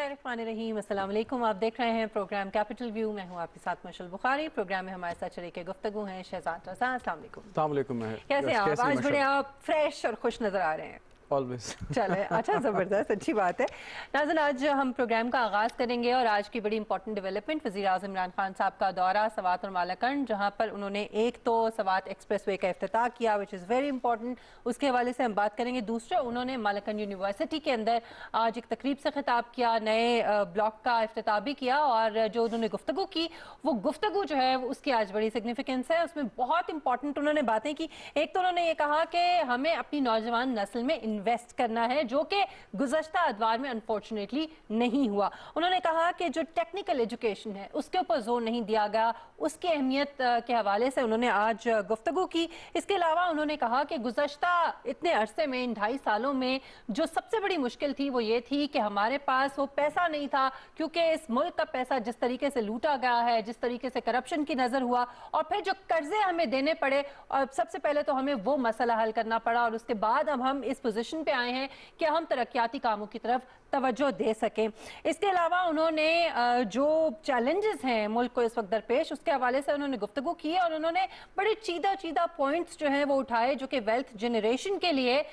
बिस्मिल्लाहिर्रहमानिर्रहीम। अस्सलाम वालेकुम। आप देख रहे हैं प्रोग्राम कैपिटल व्यू। मैं हूं आपके साथ मशल बुखारी। प्रोग्राम में हमारे साथ शरीक गुफ्तगू हैं शहजाद रज़ा। अस्सलाम वालेकुम। कैसे हैं आप? आज बड़े आप फ्रेश और खुश नज़र आ रहे हैं। ऑलवेज चले, अच्छा, ज़बरदस्त, अच्छी बात है। नाज़रीन, आज हम प्रोग्राम का आगाज़ करेंगे और आज की बड़ी इंपॉर्टेंट डेवलपमेंट वज़ीर आज़म इमरान खान साहब का दौरा सवात और मालाकंड, जहाँ पर उन्होंने एक तो सवात एक्सप्रेस वे का इफ्तिताह किया, विच इज़ वेरी इंपॉर्टेंट, उसके हवाले से हम बात करेंगे। दूसरा, उन्होंने मालाकंड यूनिवर्सिटी के अंदर आज एक तकरीब से खिताब किया, नए ब्लॉक का इफ्तिताह भी किया और जो उन्होंने गुफ्तगू की वो गुफ्तगू जो है उसकी आज बड़ी सिग्निफिकेंस है। उसमें बहुत इंपॉर्टेंट उन्होंने बातें की। एक तो उन्होंने ये कहा कि हमें अपनी नौजवान नस्ल में इन्वेस्ट करना है, जो कि गुज़श्ता अदवार में अनफॉर्चुनेटली नहीं हुआ। उन्होंने कहा कि जो टेक्निकल एजुकेशन है उसके ऊपर जोर नहीं दिया गया, उसकी अहमियत के हवाले से उन्होंने आज गुफ्तगू की। इसके अलावा उन्होंने कहा कि गुज़श्ता इतने अरसे में, इन 2.5 सालों में जो सबसे बड़ी मुश्किल थी वो ये थी कि हमारे पास वो पैसा नहीं था, क्योंकि इस मुल्क का पैसा जिस तरीके से लूटा गया है, जिस तरीके से करप्शन की नज़र हुआ, और फिर जो कर्जे हमें देने पड़े, और सबसे पहले तो हमें वो मसला हल करना पड़ा और उसके बाद अब हम इस पोजीशन पे आए हैं कि हम तरक्याती कामों की तरफ तवज्जो दे सकें। इसके अलावा उन्होंने जो चैलेंजेस हैं मुल्क को इस वक्त दरपेश, उसके हवाले से उन्होंने गुफ्तगू की और उन्होंने बड़े चीदा पॉइंट्स जो हैं वो उठाए, जो कि वेल्थ जनरेशन के लिए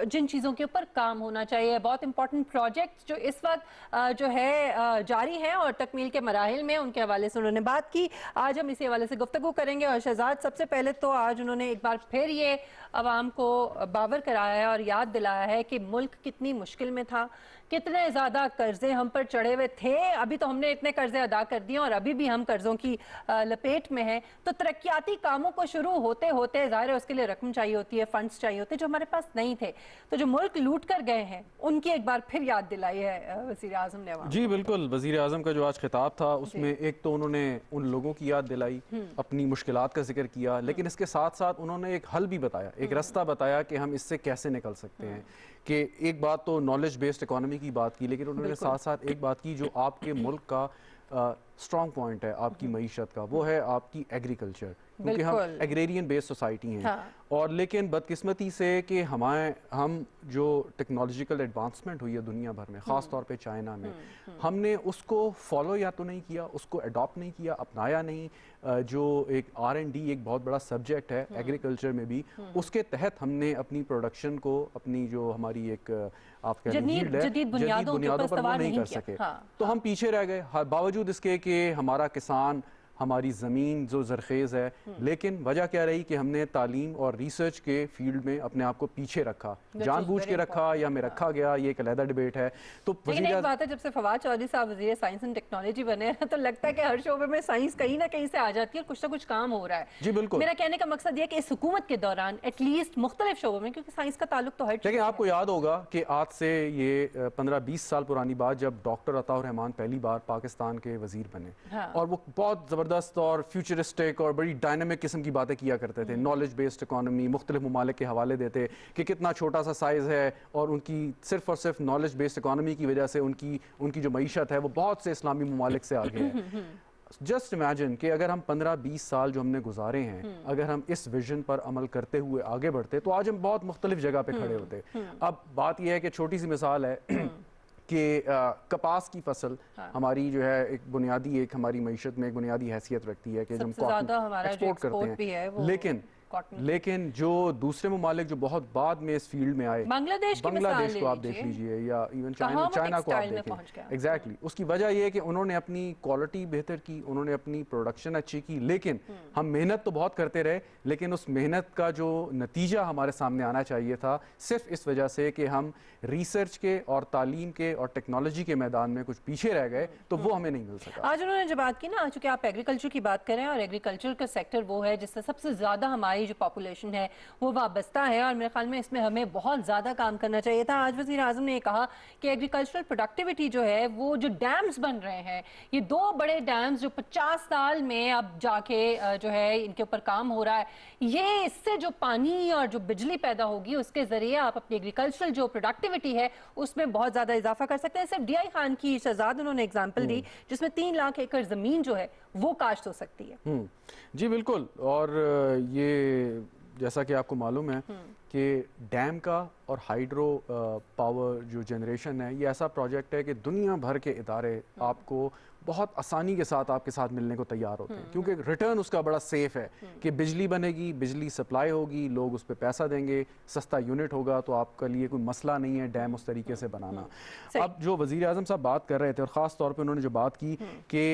जिन चीज़ों के ऊपर काम होना चाहिए। बहुत इंपॉर्टेंट प्रोजेक्ट्स जो इस वक्त जो है जारी हैं और तकमील के मराहिल में, उनके हवाले से उन्होंने बात की। आज हम इसी हवाले से गुफ्तगू करेंगे। और शहजाद, सबसे पहले तो आज उन्होंने एक बार फिर ये अवाम को बावर कराया है और याद दिलाया है कि मुल्क कितनी मुश्किल में था, कितने ज़्यादा कर्जे हम पर चढ़े हुए थे। अभी तो हमने इतने कर्जे अदा कर दिए और अभी भी हम कर्जों की लपेट में हैं। तो तरक्याती कामों को शुरू होते होते ज़ाहिर है उसके लिए रकम चाहिए होती है, फंड्स चाहिए होते हैं, जो हमारे पास नहीं थे। तो जो मुल्क लूट कर गए हैं उनकी एक बार फिर याद दिलाई है वज़ीर आज़म ने। जी बिल्कुल, वज़ीर आज़म का जो आज खिताब था उसमें एक तो उन्होंने उन लोगों की याद दिलाई, अपनी मुश्किलात का जिक्र किया, लेकिन इसके साथ साथ उन्होंने एक हल भी बताया, एक रास्ता बताया कि हम इससे कैसे निकल सकते हैं। कि एक बात तो नॉलेज बेस्ड इकोनॉमी की बात की, लेकिन उन्होंने साथ साथ एक बात की जो आपके मुल्क का स्ट्रॉन्ग पॉइंट है आपकी मईशत का, वो है आपकी एग्रीकल्चर, क्योंकि हम एग्रेरियन बेस्ड सोसाइटी हैं। हाँ। और लेकिन बदकिस्मती से कि हम जो टेक्नोलॉजिकल एडवांसमेंट हुई है दुनिया भर में, ख़ास तौर पे चाइना में, हमने उसको फॉलो या तो नहीं किया, उसको अडॉप्ट नहीं किया, अपनाया नहीं। जो एक R&D एक बहुत बड़ा सब्जेक्ट है एग्रीकल्चर में भी, उसके तहत हमने अपनी प्रोडक्शन को, अपनी जो हमारी एक आप कह लीजिए जदीद बुनियादों पर वो नहीं कर सके। तो हम पीछे रह गए, बावजूद इसके कि हमारा किसान, हमारी ज़मीन जो ज़रखेज़ है, लेकिन वजह क्या रही कि हमने तालीम और रिसर्च के फील्ड में अपने आप को पीछे रखा, जानबूझ के रखा या में रखा गया, ये एक अलग डिबेट है। तो लेकिन एक बात है, जब से फवाद चौधरी साहब वज़ीर साइंस एंड टेक्नोलॉजी बने हैं तो लगता है कि हर शोबे में साइंस कहीं ना कहीं से आ जाती है और कुछ ना कुछ काम हो रहा है। जी बिल्कुल, मेरा कहने का मकसद ये कि इस हुकूमत के दौरान एटलीस्ट मुख्तलिफ शोबों में, क्योंकि साइंस का ताल्लुक तो हर चीज़। लेकिन आपको याद होगा कि आज से ये 15-20 साल पुरानी बात, जब डॉक्टर अताउर रहमान पहली बार पाकिस्तान के वजीर बने, और वो बहुत ज़बरदस्त और फ्यूचरिस्टिक और बड़ी डायनामिक किस्म की बातें किया करते थे। नॉलेज बेस्ड इकोनॉमी, मुख्तलिफ ममालिक के हवाले देते कि कितना छोटा सा साइज़ है और उनकी सिर्फ और सिर्फ नॉलेज बेस्ड इकोनॉमी की वजह से उनकी जो मईशत है वो बहुत से इस्लामी ममालिक से आगे है। जस्ट इमेजिन कि अगर हम 15-20 साल जो हमने गुजारे हैं, अगर हम इस विजन पर अमल करते हुए आगे बढ़ते तो आज हम बहुत मुख्तलिफ जगह पे खड़े होते। अब बात यह है कि छोटी सी मिसाल है कि कपास की फसल हमारी जो है एक बुनियादी, एक हमारी मईशत में एक बुनियादी हैसियत रखती है कि हम एक्सपोर्ट करते हैं। लेकिन जो दूसरे ममालिक जो बहुत बाद में इस फील्ड में आए, बांग्लादेश को आप देख लीजिए या इवन चाइना को आप देखें, एग्जैक्टली उसकी वजह यह है कि उन्होंने अपनी क्वालिटी बेहतर की, उन्होंने अपनी प्रोडक्शन अच्छी की, लेकिन हम मेहनत तो बहुत करते रहे, लेकिन उस मेहनत का जो नतीजा हमारे सामने आना चाहिए था, सिर्फ इस वजह से कि हम रिसर्च के और तालीम के और टेक्नोलॉजी के मैदान में कुछ पीछे रह गए, तो वो हमें नहीं मिल सका। आज उन्होंने जो बात की ना, चूंकि आप एग्रीकल्चर की बात करें और एग्रीकल्चर का सेक्टर वो है जिससे सबसे ज्यादा हमारी जो पॉपुलेशन है वो वाबस्ता है, और मेरे ख्याल में इसमें हमें बहुत ज़्यादा काम करना चाहिए था। आज वज़ीर आज़म ने कहा कि एग्रीकल्चरल प्रोडक्टिविटी जो है, वो जो डैम्स बन रहे हैं, ये 2 बड़े डैम्स जो 50 साल में अब जाके जो है इनके ऊपर काम हो रहा है, ये इससे जो पानी और जो बिजली पैदा होगी उसके ज़रिए आप अपनी एग्रीकल्चरल जो प्रोडक्टिविटी है उसमें बहुत ज़्यादा इजाफा कर सकते हैं। सिर्फ DI खान की शहजाद उन्होंने एग्जाम्पल दी जिसमें 3 लाख एकड़ ज़मीन जो है वो काश्त हो सकती है। जी बिल्कुल, और ये जैसा कि आपको मालूम है कि डैम का और हाइड्रो पावर जो जनरेशन है, ये ऐसा प्रोजेक्ट है कि दुनिया भर के इदारे आपको बहुत आसानी के साथ आपके साथ मिलने को तैयार होते हैं, क्योंकि रिटर्न उसका बड़ा सेफ है कि बिजली बनेगी, बिजली सप्लाई होगी, लोग उस पर पैसा देंगे, सस्ता यूनिट होगा, तो आपके लिए कोई मसला नहीं है डैम उस तरीके से बनाना। अब जो वज़ीर आज़म साहब बात कर रहे थे, और ख़ास तौर पे उन्होंने जो बात की कि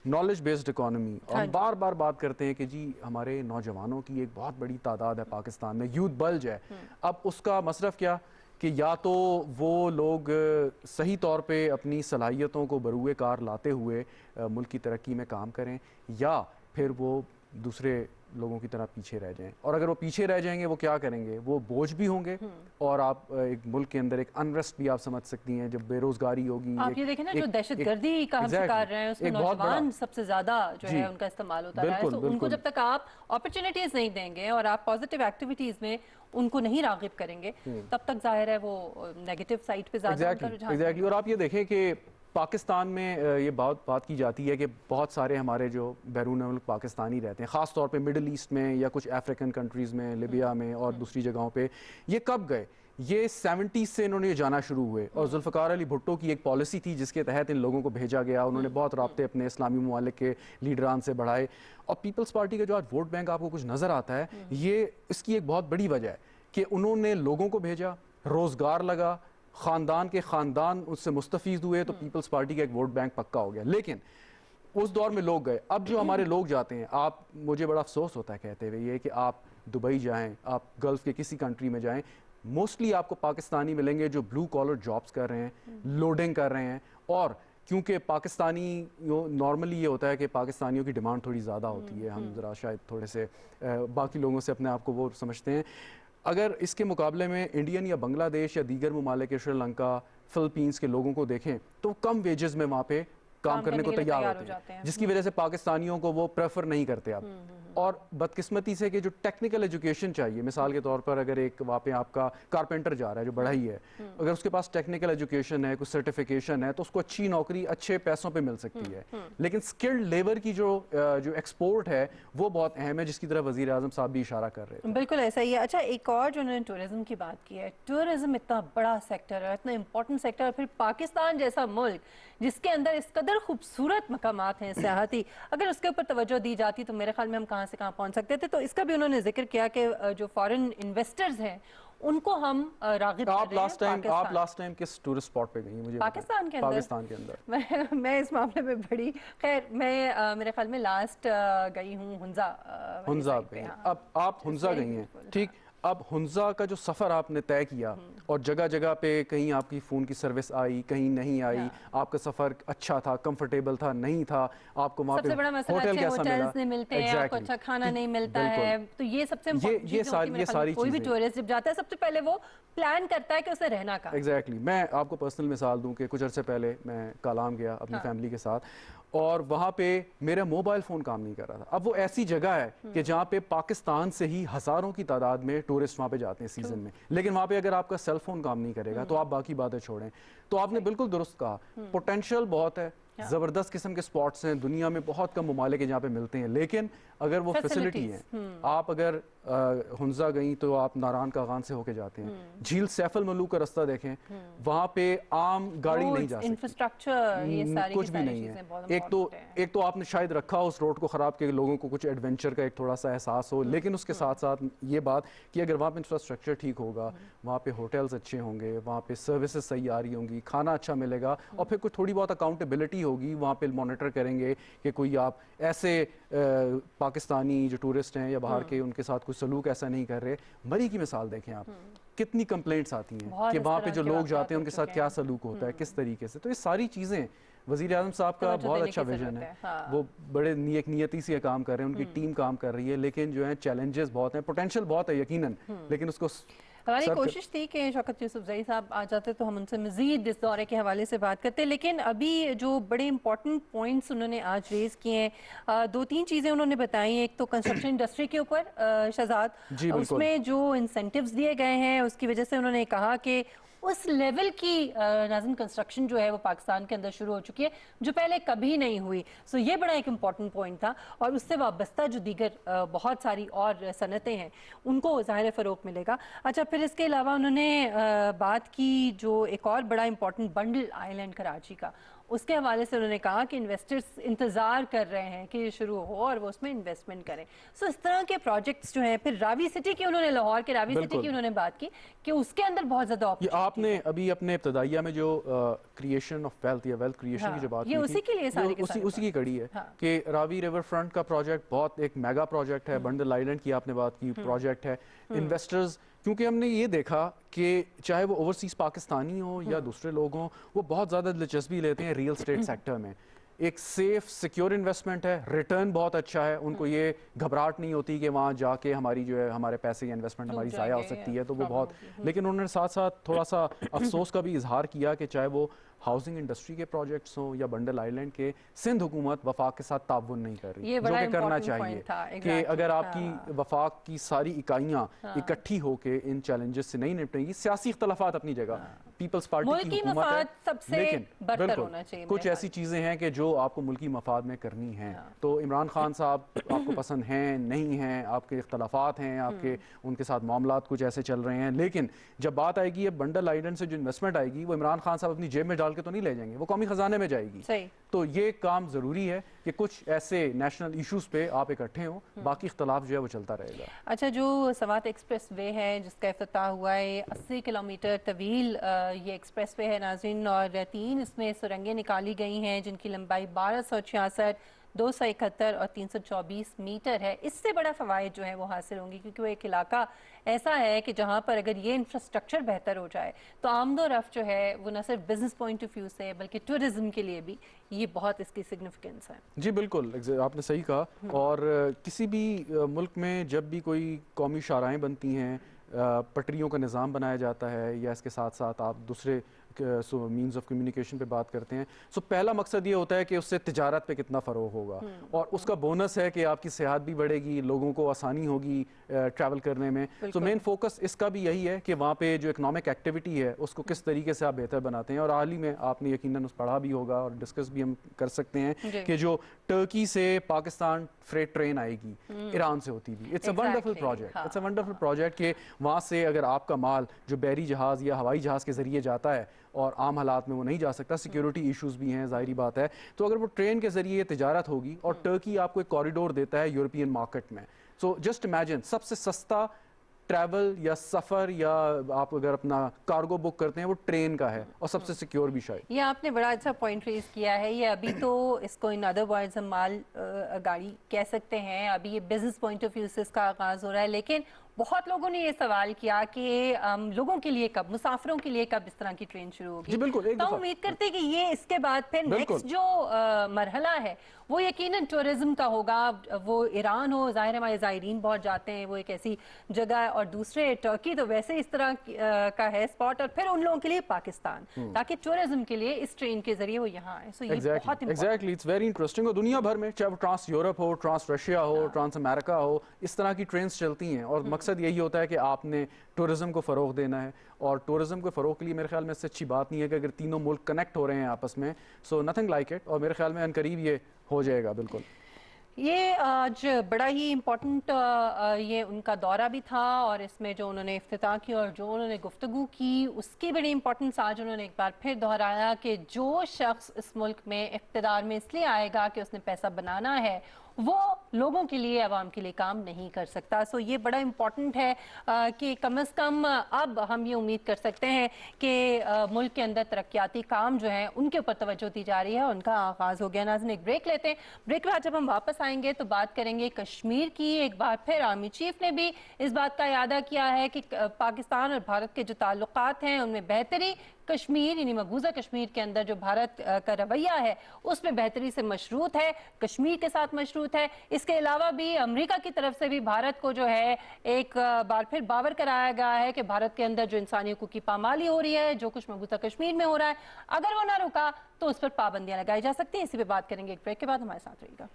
नॉलेज बेस्ड इकोनॉमी, और हम बार बार बात करते हैं कि जी हमारे नौजवानों की एक बहुत बड़ी तादाद है पाकिस्तान में, यूथ बल्ज है। अब उसका मसरफ क्या कि या तो वो लोग सही तौर पे अपनी सलाहियतों को बरूए कार लाते हुए मुल्क की तरक्की में काम करें, या फिर वो दूसरे लोगों की तरह पीछे रह जाएं। और अगर वो पीछे रह जाएंगे वो क्या करेंगे, वो बोझ भी होंगे, और आप एक मुल्क के अंदर एक अनरेस्ट भी आप समझ सकती हैं, जब बेरोजगारी होगी। आप ये देखें ना, जो दहशतगर्दी का हम शिकार रहे हैं उसमें नौजवान सबसे ज्यादा जो है उनका इस्तेमाल होता रहा है। तो उनको जब तक आप अपॉर्चुनिटीज नहीं देंगे और आप पॉजिटिव एक्टिविटीज में उनको नहीं रागिब करेंगे, तब तक जाहिर है वो नेगेटिव साइड पे ज्यादा एग्जैक्टली। और आप ये देखें कि पाकिस्तान में ये बात की जाती है कि बहुत सारे हमारे जो बैरून मुल्क पाकिस्तानी रहते हैं, ख़ास तौर पे मिडल ईस्ट में या कुछ अफ्रीकन कंट्रीज़ में, लिबिया में और दूसरी जगहों पे, ये कब गए? ये 70s से इन्होंने ये जाना शुरू हुए, और जुल्फ़िकार अली भुट्टो की एक पॉलिसी थी जिसके तहत इन लोगों को भेजा गया। उन्होंने बहुत राब्ते अपने इस्लामी ममालिक के लीडरान से बढ़ाए, और पीपल्स पार्टी का जो आज वोट बैंक आपको कुछ नज़र आता है, ये इसकी एक बहुत बड़ी वजह है कि उन्होंने लोगों को भेजा, रोज़गार लगा, ख़ानदान के ख़ानदान उससे मुस्तफ़ीद हुए, तो पीपल्स पार्टी का एक वोट बैंक पक्का हो गया। लेकिन उस दौर में लोग गए। अब जो हमारे लोग जाते हैं, आप, मुझे बड़ा अफसोस होता है कहते हुए ये कि आप दुबई जाएं, आप गल्फ़ के किसी कंट्री में जाएं, मोस्टली आपको पाकिस्तानी मिलेंगे जो ब्लू कॉलर जॉब्स कर रहे हैं, लोडिंग कर रहे हैं। और क्योंकि पाकिस्तानी नॉर्मली ये होता है कि पाकिस्तानियों की डिमांड थोड़ी ज़्यादा होती है, हम ज़रा शायद थोड़े से बाकी लोगों से अपने आप को वो समझते हैं। अगर इसके मुकाबले में इंडियन या बांग्लादेश या दीगर ममालिक के, श्रीलंका, फ़िलीपींस के लोगों को देखें तो कम वेजेस में वहाँ पे काम करने को तैयार होते हैं, जिसकी वजह से पाकिस्तानियों को वो प्रेफर नहीं करते अब। और बदकिस्मती से कि जो टेक्निकल एजुकेशन चाहिए, मिसाल के तौर पर अगर एक वहाँ पे आपका कारपेंटर जा रहा है जो बढ़ाई है, अगर उसके पास टेक्निकल एजुकेशन है, कुछ सर्टिफिकेशन है, तो उसको अच्छी नौकरी अच्छे पैसों पे मिल सकती है। लेकिन स्किल्ड लेबर की जो एक्सपोर्ट है वो बहुत अहम है, जिसकी तरफ वज़ीर आज़म साहब भी इशारा कर रहे हैं। बिल्कुल ऐसा ही है। अच्छा, एक और जो उन्होंने टूरिज्म की बात की है, टूरिज्म इतना बड़ा सेक्टर है, इतना इंपॉर्टेंट सेक्टर है, फिर पाकिस्तान जैसा मुल्क जिसके अंदर इस कदर खूबसूरत मकामात हैं सियाहती, अगर उसके ऊपर तवज्जो दी जाती तो मेरे ख्याल में हम कहाँ से कहाँ पहुँच सकते थे। तो इसका भी उन्होंने जिक्र किया कि जो फॉरेन इन्वेस्टर्स हैं उनको हम रागिब कर रहे हैं। आप लास्ट टाइम किस टूरिस्ट स्पॉट पे गई मुझे पाकिस्तान के अंदर? पाकिस्तान के अंदर मैं इस मामले में बड़ी, खैर मैं मेरे ख्याल में लास्ट गई हूँ हुंजा पे। अब आप हुंजा गई हैं, ठीक। अब हुंजा का जो सफ़र आपने तय किया, और जगह जगह पे कहीं आपकी फ़ोन की सर्विस आई, कहीं नहीं आई, आपका सफ़र अच्छा था, कंफर्टेबल था, नहीं था, आपको वहाँ पे होटल कैसा मिला, नहीं मिलते हैं, आपको अच्छा खाना नहीं मिलता है, तो ये सबसे ये सारी कोई भी टूरिस्ट जब जाता है सबसे पहले वो प्लान करता है कि उसे रहना का। एग्जैक्टली। मैं आपको पर्सनल मिसाल दूं कि कुछ अर्से पहले मैं कालाम गया अपनी फैमिली के साथ, और वहाँ पे मेरा मोबाइल फ़ोन काम नहीं कर रहा था। अब वो ऐसी जगह है कि जहाँ पे पाकिस्तान से ही हज़ारों की तादाद में टूरिस्ट वहाँ पे जाते हैं सीज़न में, लेकिन वहाँ पे अगर आपका सेल फ़ोन काम नहीं करेगा तो आप बाकी बातें छोड़ें। तो आपने बिल्कुल दुरुस्त कहा, पोटेंशियल बहुत है, ज़बरदस्त किस्म के स्पॉट्स हैं, दुनिया में बहुत कम ममालिक है जहाँ पे मिलते हैं, लेकिन अगर वो फैसिलिटी है, आप अगर हुंजा गई तो आप नारान का गान से होके जाते हैं, झील सैफल मलूक का रास्ता देखें, वहाँ पे आम गाड़ी नहीं जा सकती, इंफ्रास्ट्रक्चर ये सारी कुछ भी नहीं है। एक तो आपने शायद रखा उस रोड को ख़राब के लोगों को कुछ एडवेंचर का एक थोड़ा सा एहसास हो, लेकिन उसके साथ साथ ये बात कि अगर वहाँ पे इंफ्रास्ट्रक्चर ठीक होगा, वहाँ पे होटल्स अच्छे होंगे, वहाँ पे सर्विसेज सही आ रही होंगी, खाना अच्छा मिलेगा, और फिर कुछ थोड़ी बहुत अकाउंटेबिलिटी होगी, वहाँ पे मॉनिटर करेंगे कि कोई आप ऐसे पाकिस्तानी जो टूरिस्ट हैं या बाहर के, उनके साथ कुछ सलूक ऐसा नहीं कर रहे। मरी की मिसाल देखें आप, कितनी कंप्लेंट्स आती हैं कि वहाँ पे जो लोग जाते हैं उनके साथ क्या सलूक होता है, किस तरीके से। तो ये सारी चीज़ें वज़ीर आज़म साहब का बहुत अच्छा विजन है, वो बड़े नियति से काम कर रहे हैं, उनकी टीम काम कर रही है, लेकिन जो है चैलेंजेस बहुत हैं, पोटेंशियल बहुत है यकीनन, लेकिन उसको हमारी कोशिश थी कि शौकत यूसुफजई साहब आ जाते तो हम उनसे मज़ीद इस दौरे के हवाले से बात करते, लेकिन अभी जो बड़े इंपॉर्टेंट पॉइंट्स उन्होंने आज रेज़ किए हैं, दो तीन चीज़ें उन्होंने बताई। एक तो कंस्ट्रक्शन इंडस्ट्री के ऊपर शहजाद, उसमें जो इंसेंटिव्स दिए गए हैं उसकी वजह से उन्होंने कहा कि उस लेवल की नाज़रीन कंस्ट्रक्शन जो है वो पाकिस्तान के अंदर शुरू हो चुकी है जो पहले कभी नहीं हुई। सो ये बड़ा एक इम्पॉर्टेंट पॉइंट था और उससे वाबस्ता जो दीगर बहुत सारी और सनतें हैं उनको ज़ाहिर फ़रोग़ मिलेगा। अच्छा, फिर इसके अलावा उन्होंने बात की जो एक और बड़ा इम्पॉर्टेंट बंडल आइलैंड कराची का, उसके हवाले से उन्होंने कहा कि इन्वेस्टर्स इंतज़ार कर रहे हैं कि ये शुरू हो और वो उसमें इन्वेस्टमेंट करें। सो इस तरह के प्रोजेक्ट्स जो हैं, फिर रावी सिटी की उन्होंने, लाहौर के रावी सिटी की उन्होंने बात की कि उसके अंदर बहुत ज़्यादा अपॉर्चुनिटी। आपने अभी अपने इब्तदाइया में जो क्रिएशन ऑफ वेल्थ या वेल्थ क्रिएशन की जो बात ये उसी के लिए सारे के सारे उसी की कड़ी है कि रावी रिवर फ्रंट का प्रोजेक्ट बहुत एक मेगा प्रोजेक्ट है। बंडल आइलैंड की आपने बात की, प्रोजेक्ट है। इन्वेस्टर्स, क्योंकि हमने ये देखा कि चाहे वो ओवरसीज पाकिस्तानी हो या दूसरे लोग हों, वो बहुत ज़्यादा दिलचस्पी लेते हैं रियल स्टेट सेक्टर में। एक सेफ सिक्योर इन्वेस्टमेंट है, रिटर्न बहुत अच्छा है, उनको ये घबराहट नहीं होती कि वहाँ जाके हमारी जो है हमारे पैसे या इन्वेस्टमेंट हमारी ज़ाया हो सकती है, तो वो बहुत। लेकिन उन्होंने साथ साथ थोड़ा सा अफसोस का भी इजहार किया कि चाहे वो हाउसिंग इंडस्ट्री के प्रोजेक्ट्स हों या बंडल आइलैंड के, सिंध हुकूमत वफाक के साथ ताउन नहीं कर रही, जो कि करना चाहिए कि अगर आपकी वफाक की सारी इकाइयाँ इकट्ठी होकर इन चैलेंजेस से नहीं निपटेंगी। सियासी इख्तलाफात अपनी जगह, पीपल्स पार्टी की हुकूमत है, लेकिन बिल्कुल कुछ ऐसी चीज़ें हैं कि जो आपको मुल्की मफाद में करनी हैं। तो इमरान खान साहब आपको पसंद हैं नहीं हैं, आपके इख्तलाफात हैं, आपके उनके साथ मामलात कुछ ऐसे चल रहे हैं, लेकिन जब बात आएगी ये बंडल आइलैंड से जो इन्वेस्टमेंट आएगी वो इमरान खान साहब अपनी जेब में डाल के तो नहीं ले जाएंगे, वो कौमी खजाने में जाएगी। सही। तो ये काम ज़रूरी है कि कुछ ऐसे नेशनल इश्यूज़ पे आप इकट्ठे हों, बाकी इख्तलाफ जो है वो चलता रहेगा। अच्छा, जो सवात एक्सप्रेस वे है जिसका इफ्तिताह हुआ है, 80 किलोमीटर तवील ये एक्सप्रेस वे है नाज़रीन, और 3 इसमें सुरंगें निकाली गई हैं जिनकी लंबाई 1266, 271 और 324 मीटर है। इससे बड़ा फ़वाइद जो है वो हासिल होंगी क्योंकि वो एक इलाका ऐसा है कि जहाँ पर अगर ये इंफ्रास्ट्रक्चर बेहतर हो जाए तो आमदो रफ्त जो है वो न सिर्फ बिजनेस पॉइंट ऑफ व्यू से बल्कि टूरिज्म के लिए भी ये बहुत इसकी सिग्निफिकेंस है। जी बिल्कुल, आपने सही कहा। और किसी भी मुल्क में जब भी कोई कौमी शाहराहें बनती हैं, पटरियों का निज़ाम बनाया जाता है या इसके साथ साथ आप दूसरे मीन्स ऑफ कम्युनिकेशन पे बात करते हैं, सो पहला मकसद ये होता है कि उससे तिजारत पे कितना फ़रोग होगा और उसका बोनस है कि आपकी सेहत भी बढ़ेगी, लोगों को आसानी होगी ट्रैवल करने में। सो मेन फोकस इसका भी यही है कि वहाँ पे जो इकनॉमिक एक्टिविटी है उसको किस तरीके से आप बेहतर बनाते हैं। और हाल ही में आपने यकीनन उस पढ़ा भी होगा और डिस्कस भी हम कर सकते हैं कि जो टर्की से पाकिस्तान फ्रेट ट्रेन आएगी ईरान से होती हुई, it's a wonderful project, it's a wonderful project कि वहाँ से अगर आपका माल जो बहरी जहाज़ या हवाई जहाज़ के ज़रिए जाता है और आम हालात में वो नहीं जा सकता, सिक्योरिटी इश्यूज़ भी हैं, ज़ाहिरी बात है, तो अगर वो ट्रेन के ज़रिए तिजारत होगी और टर्की आपको एक कॉरिडोर देता है यूरोपियन मार्केट में। सो जस्ट इमेजिन, सबसे सस्ता ट्रैवल या सफ़र या आप अगर अपना कार्गो बुक करते हैं वो ट्रेन का है और सबसे सिक्योर भी शायद। ये आपने बड़ा अच्छा पॉइंट रेज किया है। ये अभी तो इसको इन अदर वर्ड्स हम माल गाड़ी कह सकते हैं, अभी ये बिजनेस पॉइंट ऑफ व्यू से इसका आगाज़ हो रहा है, लेकिन बहुत लोगों ने ये सवाल किया कि लोगों के लिए कब, मुसाफिरों के लिए कब इस तरह की ट्रेन शुरू होगी। जी बिल्कुल, तो उम्मीद करते हैं कि ये इसके बाद फिर नेक्स्ट जो मरहला है वो यकीनन टूरिज्म का होगा। वो ईरान हो, ज़ाहिर हमारे ज़ायरीन बहुत जाते हैं, वो एक ऐसी जगह है, और दूसरे टर्की तो वैसे इस तरह का है स्पॉट, और फिर उन लोगों के लिए पाकिस्तान, ताकि टूरिज्म के लिए इस ट्रेन के जरिए वो यहाँ आए। सो ये बहुत एग्जैक्टली, इट्स वेरी इंटरेस्टिंग। और दुनिया भर में चाहे वो ट्रांस यूरोप हो, ट्रांस रशिया हो, ट्रांस अमेरिका हो, इस तरह की ट्रेन चलती हैं और मकसद यही होता है कि आपने टूरिज्म को फ़रोग देना है। और टूरिज्म को फ़रोग के लिए मेरे ख्याल में इससे अच्छी बात नहीं है कि अगर तीनों मुल्क कनेक्ट हो रहे हैं आपस में, सो नथिंग लाइक इट। और मेरे ख्याल में अनकरीब ये हो जाएगा। बिल्कुल, ये आज बड़ा ही इम्पोर्टेंट ये उनका दौरा भी था और इसमें जो उन्होंने इफ्तिताह की और जो उन्होंने गुफ्तगू की उसकी बड़ी इंपॉर्टेंस आज उन्होंने एक बार फिर दोहराया कि जो शख्स इस मुल्क में इक़्तिदार में इसलिए आएगा कि उसने पैसा बनाना है, वो लोगों के लिए, आवाम के लिए काम नहीं कर सकता। सो ये बड़ा इम्पॉर्टेंट है कि कम अज़ कम अब हम ये उम्मीद कर सकते हैं कि मुल्क के अंदर तरक्याती काम जो हैं उनके ऊपर तवज्जो दी जा रही है, उनका आगाज़ हो गया। नाज़रीन, एक ब्रेक लेते हैं। ब्रेक के बाद जब हम वापस आएंगे तो बात करेंगे कश्मीर की। एक बार फिर आर्मी चीफ ने भी इस बात का इरादा किया है कि पाकिस्तान और भारत के जो ताल्लुकात हैं उनमें बेहतरी, कश्मीर यानी मकबूजा कश्मीर के अंदर जो भारत का रवैया है उसमें बेहतरी से मशरूत है, कश्मीर के साथ मशरूत है। इसके अलावा भी अमेरिका की तरफ से भी भारत को जो है एक बार फिर बावर कराया गया है कि भारत के अंदर जो इंसानी हकूक़ की पामाली हो रही है, जो कुछ मकबूजा कश्मीर में हो रहा है, अगर वो ना रुका तो उस पर पाबंदियां लगाई जा सकती हैं। इसी पर बात करेंगे एक ब्रेक के बाद। हमारे साथ रहिएगा।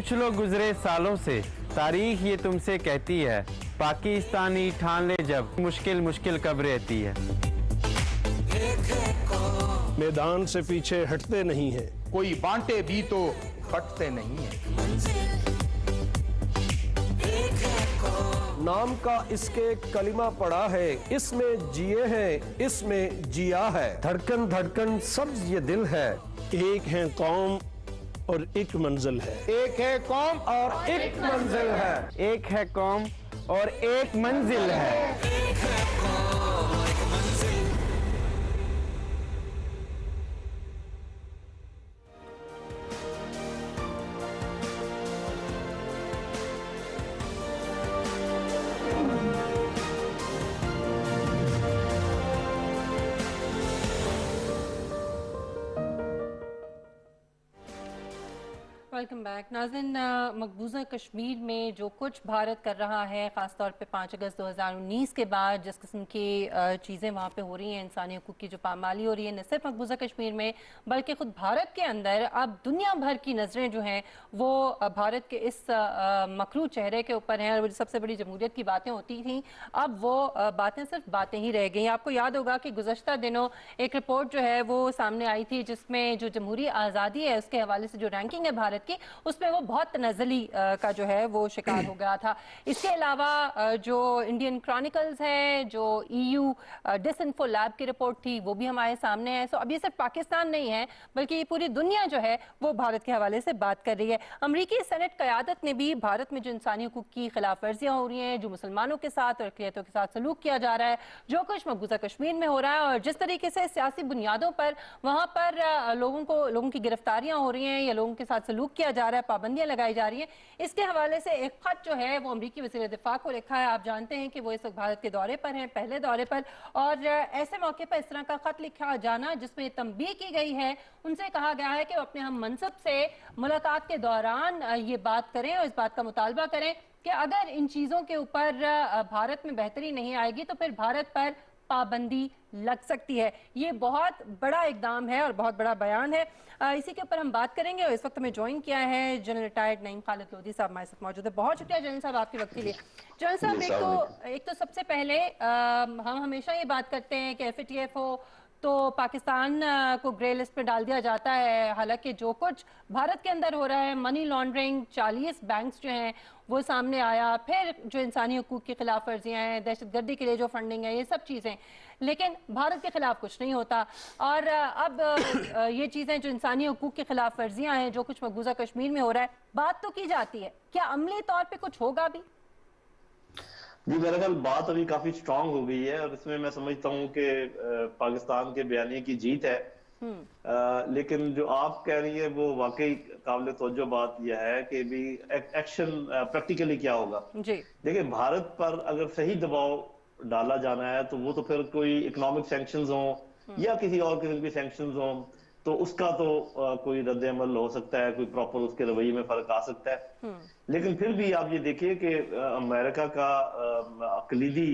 पूछ लो गुजरे सालों से, तारीख ये तुमसे कहती है, पाकिस्तानी ठान ले जब मुश्किल मुश्किल कब रहती है। मैदान से पीछे हटते नहीं हैं, कोई बांटे भी तो फटते नहीं है। नाम का इसके कलिमा पड़ा है, इसमें जिए हैं, इसमें जिया है। धड़कन धड़कन सब्ज ये दिल है, एक है कौम और एक मंजिल है। एक है कौम और एक मंजिल है। एक है कौम और एक मंजिल है। वेलकम बैक नाज़रीन। मकबूजा कश्मीर में जो कुछ भारत कर रहा है, ख़ासतौर पे 5 अगस्त 2019 के बाद जिस किस्म की चीज़ें वहाँ पे हो रही हैं, इंसानी हकूक़ की जो पामाली हो रही है, न सिर्फ मकबूजा कश्मीर में बल्कि ख़ुद भारत के अंदर अब दुनिया भर की नज़रें जो हैं वो भारत के इस मकरू चेहरे के ऊपर हैं। और सबसे बड़ी जमहूरियत की बातें होती थी, अब वो बातें सिर्फ बातें ही रह गई। आपको याद होगा कि गुज़श्ता दिनों एक रिपोर्ट जो है वो सामने आई थी, जिसमें जो जमहूरी आज़ादी है उसके हवाले से जो रैंकिंग है भारत की, उसमें वो बहुत तनज़ली का जो है वो शिकार हो गया था। इसके अलावा जो इंडियन क्रॉनिकल्स है, जो EU डिसइंफो लैब की रिपोर्ट थी, वो भी हमारे सामने है। सो अब ये सिर्फ पाकिस्तान नहीं है बल्कि ये पूरी दुनिया जो है वो भारत के हवाले से बात कर रही है। अमरीकी सेनेट क़यादत ने भी भारत में जो इंसानी हकूक़ की खिलाफ वर्जियाँ हो रही हैं, जो मुसलमानों के साथ और अक़लियतों के साथ सलूक किया जा रहा है, जो कुछ मकबूजा कश्मीर में हो रहा है और जिस तरीके से सियासी बुनियादों पर वहाँ पर लोगों की गिरफ्तारियाँ हो रही हैं या लोगों के साथ सलूक किया जा रहा है, पाबंदियां लगाई जा रही हैं, इसके हवाले से एक खत जो है वो अमरीकी वज़ीर दिफा को लिखा है। आप जानते हैं कि वो इस वक्त भारत के दौरे पर हैं, पहले दौरे पर, और ऐसे मौके पर इस तरह का खत लिखा जाना जिसमें तंबीह की गई है, उनसे कहा गया है कि वो अपने हम मनसब से मुलाकात के दौरान ये बात करें और इस बात का मुतालबा करें कि अगर इन चीज़ों के ऊपर भारत में बेहतरी नहीं आएगी तो फिर भारत पर पाबंदी लग सकती है। ये बहुत बड़ा इकदाम है और बहुत बड़ा बयान है। इसी के ऊपर हम बात करेंगे और इस वक्त हमें ज्वाइन किया है जनरल रिटायर्ड नईम खालिद लोधी साहब हमारे साथ मौजूद है। बहुत शुक्रिया जनरल साहब आपके वक्त के लिए। जनरल साहब, एक तो सबसे पहले हम हमेशा ये बात करते हैं कि FATF हो तो पाकिस्तान को ग्रे लिस्ट पे डाल दिया जाता है, हालांकि जो कुछ भारत के अंदर हो रहा है, मनी लॉन्ड्रिंग, 40 बैंक्स जो हैं वो सामने आया, फिर जो इंसानी हकूक़ की खिलाफ वर्जियाँ हैं, दहशतगर्दी के लिए जो फंडिंग है, ये सब चीज़ें, लेकिन भारत के खिलाफ कुछ नहीं होता। और अब ये चीज़ें जो इंसानी हकूक़ की खिलाफ वर्जियाँ हैं, जो कुछ मकबूजा कश्मीर में हो रहा है, बात तो की जाती है, क्या अमली तौर पर कुछ होगा भी? जी, मेरे ख्याल बात अभी काफी स्ट्रांग हो गई है और इसमें मैं समझता हूँ कि पाकिस्तान के बयानिए की जीत है। लेकिन जो आप कह रही है वो वाकई काबिल तवज्जो बात यह है कि भी एक्शन प्रैक्टिकली क्या होगा। देखिए, भारत पर अगर सही दबाव डाला जाना है तो वो तो फिर कोई इकोनॉमिक सैंक्शंस हो या किसी और किस्म के सैंक्शंस हो तो उसका तो कोई रद्द अमल हो सकता है, कोई प्रॉपर उसके रवैये में फर्क आ सकता है। लेकिन फिर भी आप ये देखिए कि अमेरिका का कलीदी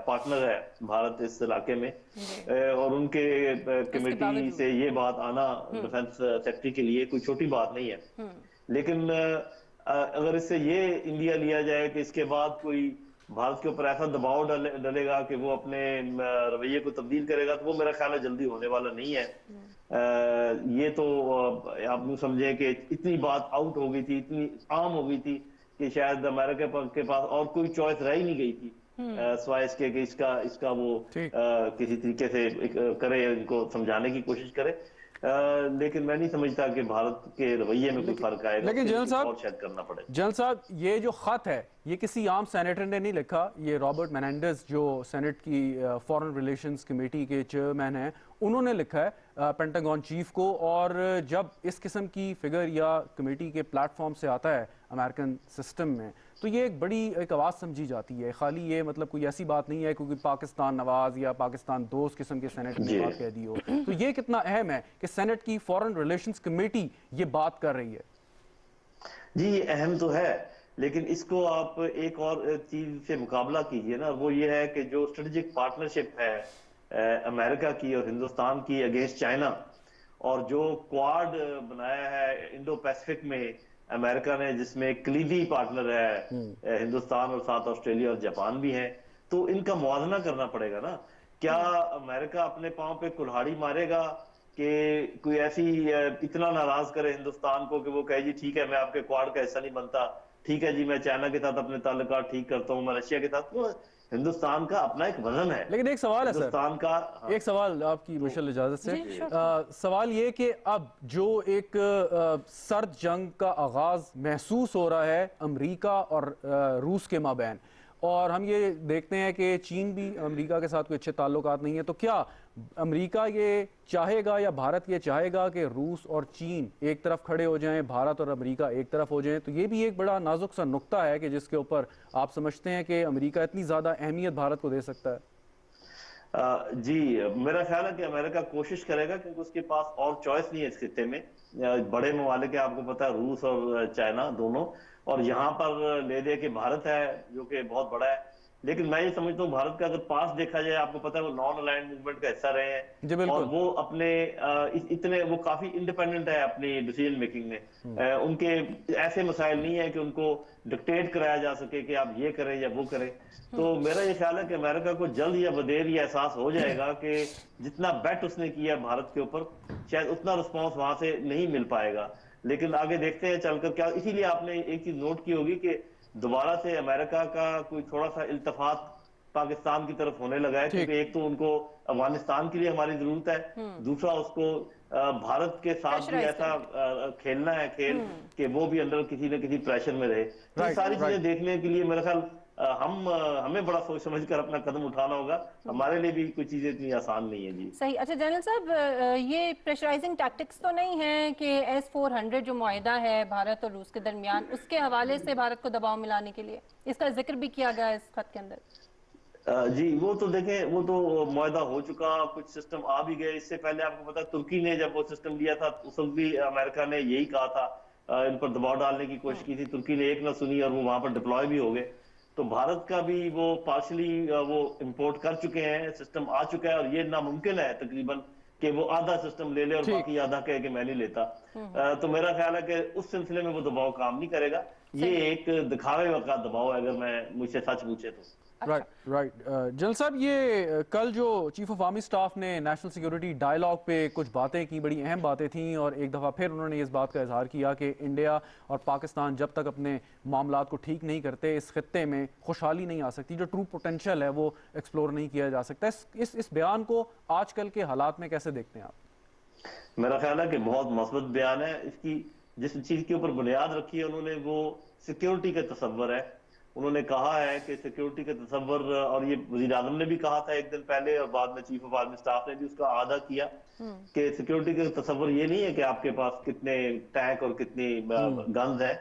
पार्टनर है भारत इस इलाके में और उनके कमेटी से ये बात आना डिफेंस सेक्रेटरी के लिए कोई छोटी बात नहीं है। लेकिन अगर इससे ये इंडिया लिया जाए कि इसके बाद कोई भारत के ऊपर ऐसा दबाव डलेगा कि वो अपने रवैये को तब्दील करेगा, तो वो मेरा ख्याल है जल्दी होने वाला नहीं है। ये तो आप यूं समझें कि इतनी बात आउट हो गई थी, इतनी आम हो गई थी कि शायद अमेरिका के पास और कोई चॉइस रह ही नहीं गई थी सिवाय इसके कि इसका वो किसी तरीके से करे, इनको समझाने की कोशिश करे। लेकिन मैं नहीं समझता कि भारत के रवैये में कोई फर्क आएगा। लेकिन जनरल साहब, शायद करना पड़े। जनरल साहब, ये जो खत है ये किसी आम सेनेटर ने नहीं लिखा, ये रॉबर्ट मेनेंडेज जो सेनेट की फॉरेन रिलेशंस कमेटी के चेयरमैन हैं, उन्होंने लिखा है पेंटागन चीफ को। और जब इस किस्म की फिगर या कमेटी के प्लेटफॉर्म से आता है अमेरिकन सिस्टम में तो ये एक बड़ी एक आवाज़ समझी जाती है। खाली ये मतलब कोई ऐसी बात नहीं है क्योंकि पाकिस्तान नवाज या पाकिस्तान दोस्त किस्म के सेनेट ने बात कह दी हो। तो ये कितना अहम है कि सेनेट की फॉरेन रिलेशंस कमेटी ये बात कर रही है। जी, ये अहम तो है, लेकिन इसको आप एक और चीज से मुकाबला कीजिए ना, वो ये है कि जो स्ट्रेटेजिक पार्टनरशिप है अमेरिका की और हिंदुस्तान की अगेंस्ट चाइना और जो क्वाड बनाया है इंडो पैसिफिक में अमेरिका ने, जिसमें कलीदी पार्टनर है हिंदुस्तान और साथ ऑस्ट्रेलिया और जापान भी हैं, तो इनका मुआवजा करना पड़ेगा ना। क्या अमेरिका अपने पांव पे कुल्हाड़ी मारेगा कि कोई ऐसी इतना नाराज करे हिंदुस्तान को कि वो कहे जी ठीक है मैं आपके क्वाड का हिस्सा नहीं बनता, ठीक है जी मैं चाइना के साथ अपने ताल्लुकात ठीक करता हूँ, मैं रशिया के साथ। तो हिंदुस्तान का अपना एक वजन है। लेकिन एक सवाल है सर, हिंदुस्तान का एक सवाल आपकी मुशल इजाजत से, सवाल ये कि अब जो एक सर्द जंग का आगाज महसूस हो रहा है अमेरिका और रूस के माबैन, और हम ये देखते हैं कि चीन भी अमेरिका के साथ कोई अच्छे ताल्लुकात नहीं है, तो क्या अमेरिका ये चाहेगा या भारत ये चाहेगा कि रूस और चीन एक तरफ खड़े हो जाएं, भारत और अमेरिका एक तरफ हो जाएं? तो ये भी एक बड़ा नाजुक सा नुक्ता है कि जिसके ऊपर आप समझते हैं कि अमेरिका इतनी ज़्यादा अहमियत भारत को दे सकता है। जी मेरा ख्याल है कि अमेरिका कोशिश करेगा, क्योंकि उसके पास और चॉइस नहीं है इस खित्ते में। बड़े ममालिक है, आपको पता है, रूस और चाइना दोनों, और यहाँ पर ले दे के भारत है जो कि बहुत बड़ा है। लेकिन मैं ये समझता हूँ भारत का अगर पास देखा जाए, आपको पता है वो नॉन अलाइंड मूवमेंट का हिस्सा रहे हैं, और वो अपने इतने वो काफी इंडिपेंडेंट है अपनी डिसीजन मेकिंग में। उनके ऐसे मसाइल नहीं है कि उनको डिक्टेट कराया जा सके कि आप ये करें या वो करें। तो मेरा ये ख्याल है कि अमेरिका को जल्द या बदेर ये एहसास हो जाएगा कि जितना बेट उसने किया भारत के ऊपर, शायद उतना रिस्पॉन्स वहां से नहीं मिल पाएगा। लेकिन आगे देखते हैं चलकर क्या। इसीलिए आपने एक चीज नोट की होगी कि दोबारा से अमेरिका का कोई थोड़ा सा इल्तफात पाकिस्तान की तरफ होने लगा है, क्योंकि एक तो उनको अफगानिस्तान के लिए हमारी जरूरत है, दूसरा उसको भारत के साथ भी ऐसा खेलना है खेल कि वो भी अंदर किसी न किसी प्रेशर में रहे। तो सारी चीजें देखने के लिए मेरा ख्याल हमें बड़ा सोच समझ कर अपना कदम उठाना होगा। हमारे लिए भी कोई चीजें इतनी आसान नहीं है जी। सही। अच्छा जनरल साहब, ये प्रेशराइजिंग टैक्टिक्स तो नहीं है कि S-400 जो मुआहिदा है भारत और रूस के दरमियान, उसके हवाले से भारत को दबाव मिलाने के लिए इसका जिक्र भी किया गया इस खत के अंदर? जी वो तो देखें, वो तो मुआहिदा हो चुका, कुछ सिस्टम आ भी गए। इससे पहले आपको पता, तुर्की ने जब वो सिस्टम लिया था उस वक्त भी अमेरिका ने यही कहा था, इन पर दबाव डालने की कोशिश की थी। तुर्की ने एक ना सुनी और वो वहां पर डिप्लॉय भी हो गए। तो भारत का भी वो पार्शली वो इंपोर्ट कर चुके हैं, सिस्टम आ चुका है, और ये नामुमकिन है तकरीबन कि वो आधा सिस्टम ले ले और बाकी आधा कहे कि मैं नहीं लेता। तो मेरा ख्याल है कि उस सिलसिले में वो दबाव काम नहीं करेगा। ये एक दिखावे का दबाव है, अगर मैं मुझसे सच पूछे तो। राइट जनरल साहब, ये कल जो चीफ ऑफ आर्मी स्टाफ ने नेशनल सिक्योरिटी डायलॉग पे कुछ बातें की, बड़ी अहम बातें थीं, और एक दफ़ा फिर उन्होंने इस बात का इजहार किया कि इंडिया और पाकिस्तान जब तक अपने मामलात को ठीक नहीं करते इस खित्ते में खुशहाली नहीं आ सकती, जो ट्रू पोटेंशियल है वो एक्सप्लोर नहीं किया जा सकता। इस बयान को आजकल के हालात में कैसे देखते हैं आप? मेरा ख्याल है कि बहुत मस्बत बयान है। इसकी जिस चीज के ऊपर बुनियाद रखी है उन्होंने, वो सिक्योरिटी का तस्वर है। उन्होंने कहा है कि सिक्योरिटी का तस्वर, और ये वज़ीर आज़म ने भी कहा था एक दिन पहले, और बाद में चीफ ऑफ आर्मी स्टाफ ने भी उसका आदा किया कि सिक्योरिटी का तस्वर ये नहीं है कि आपके पास कितने टैंक और कितनी गन्स हैं।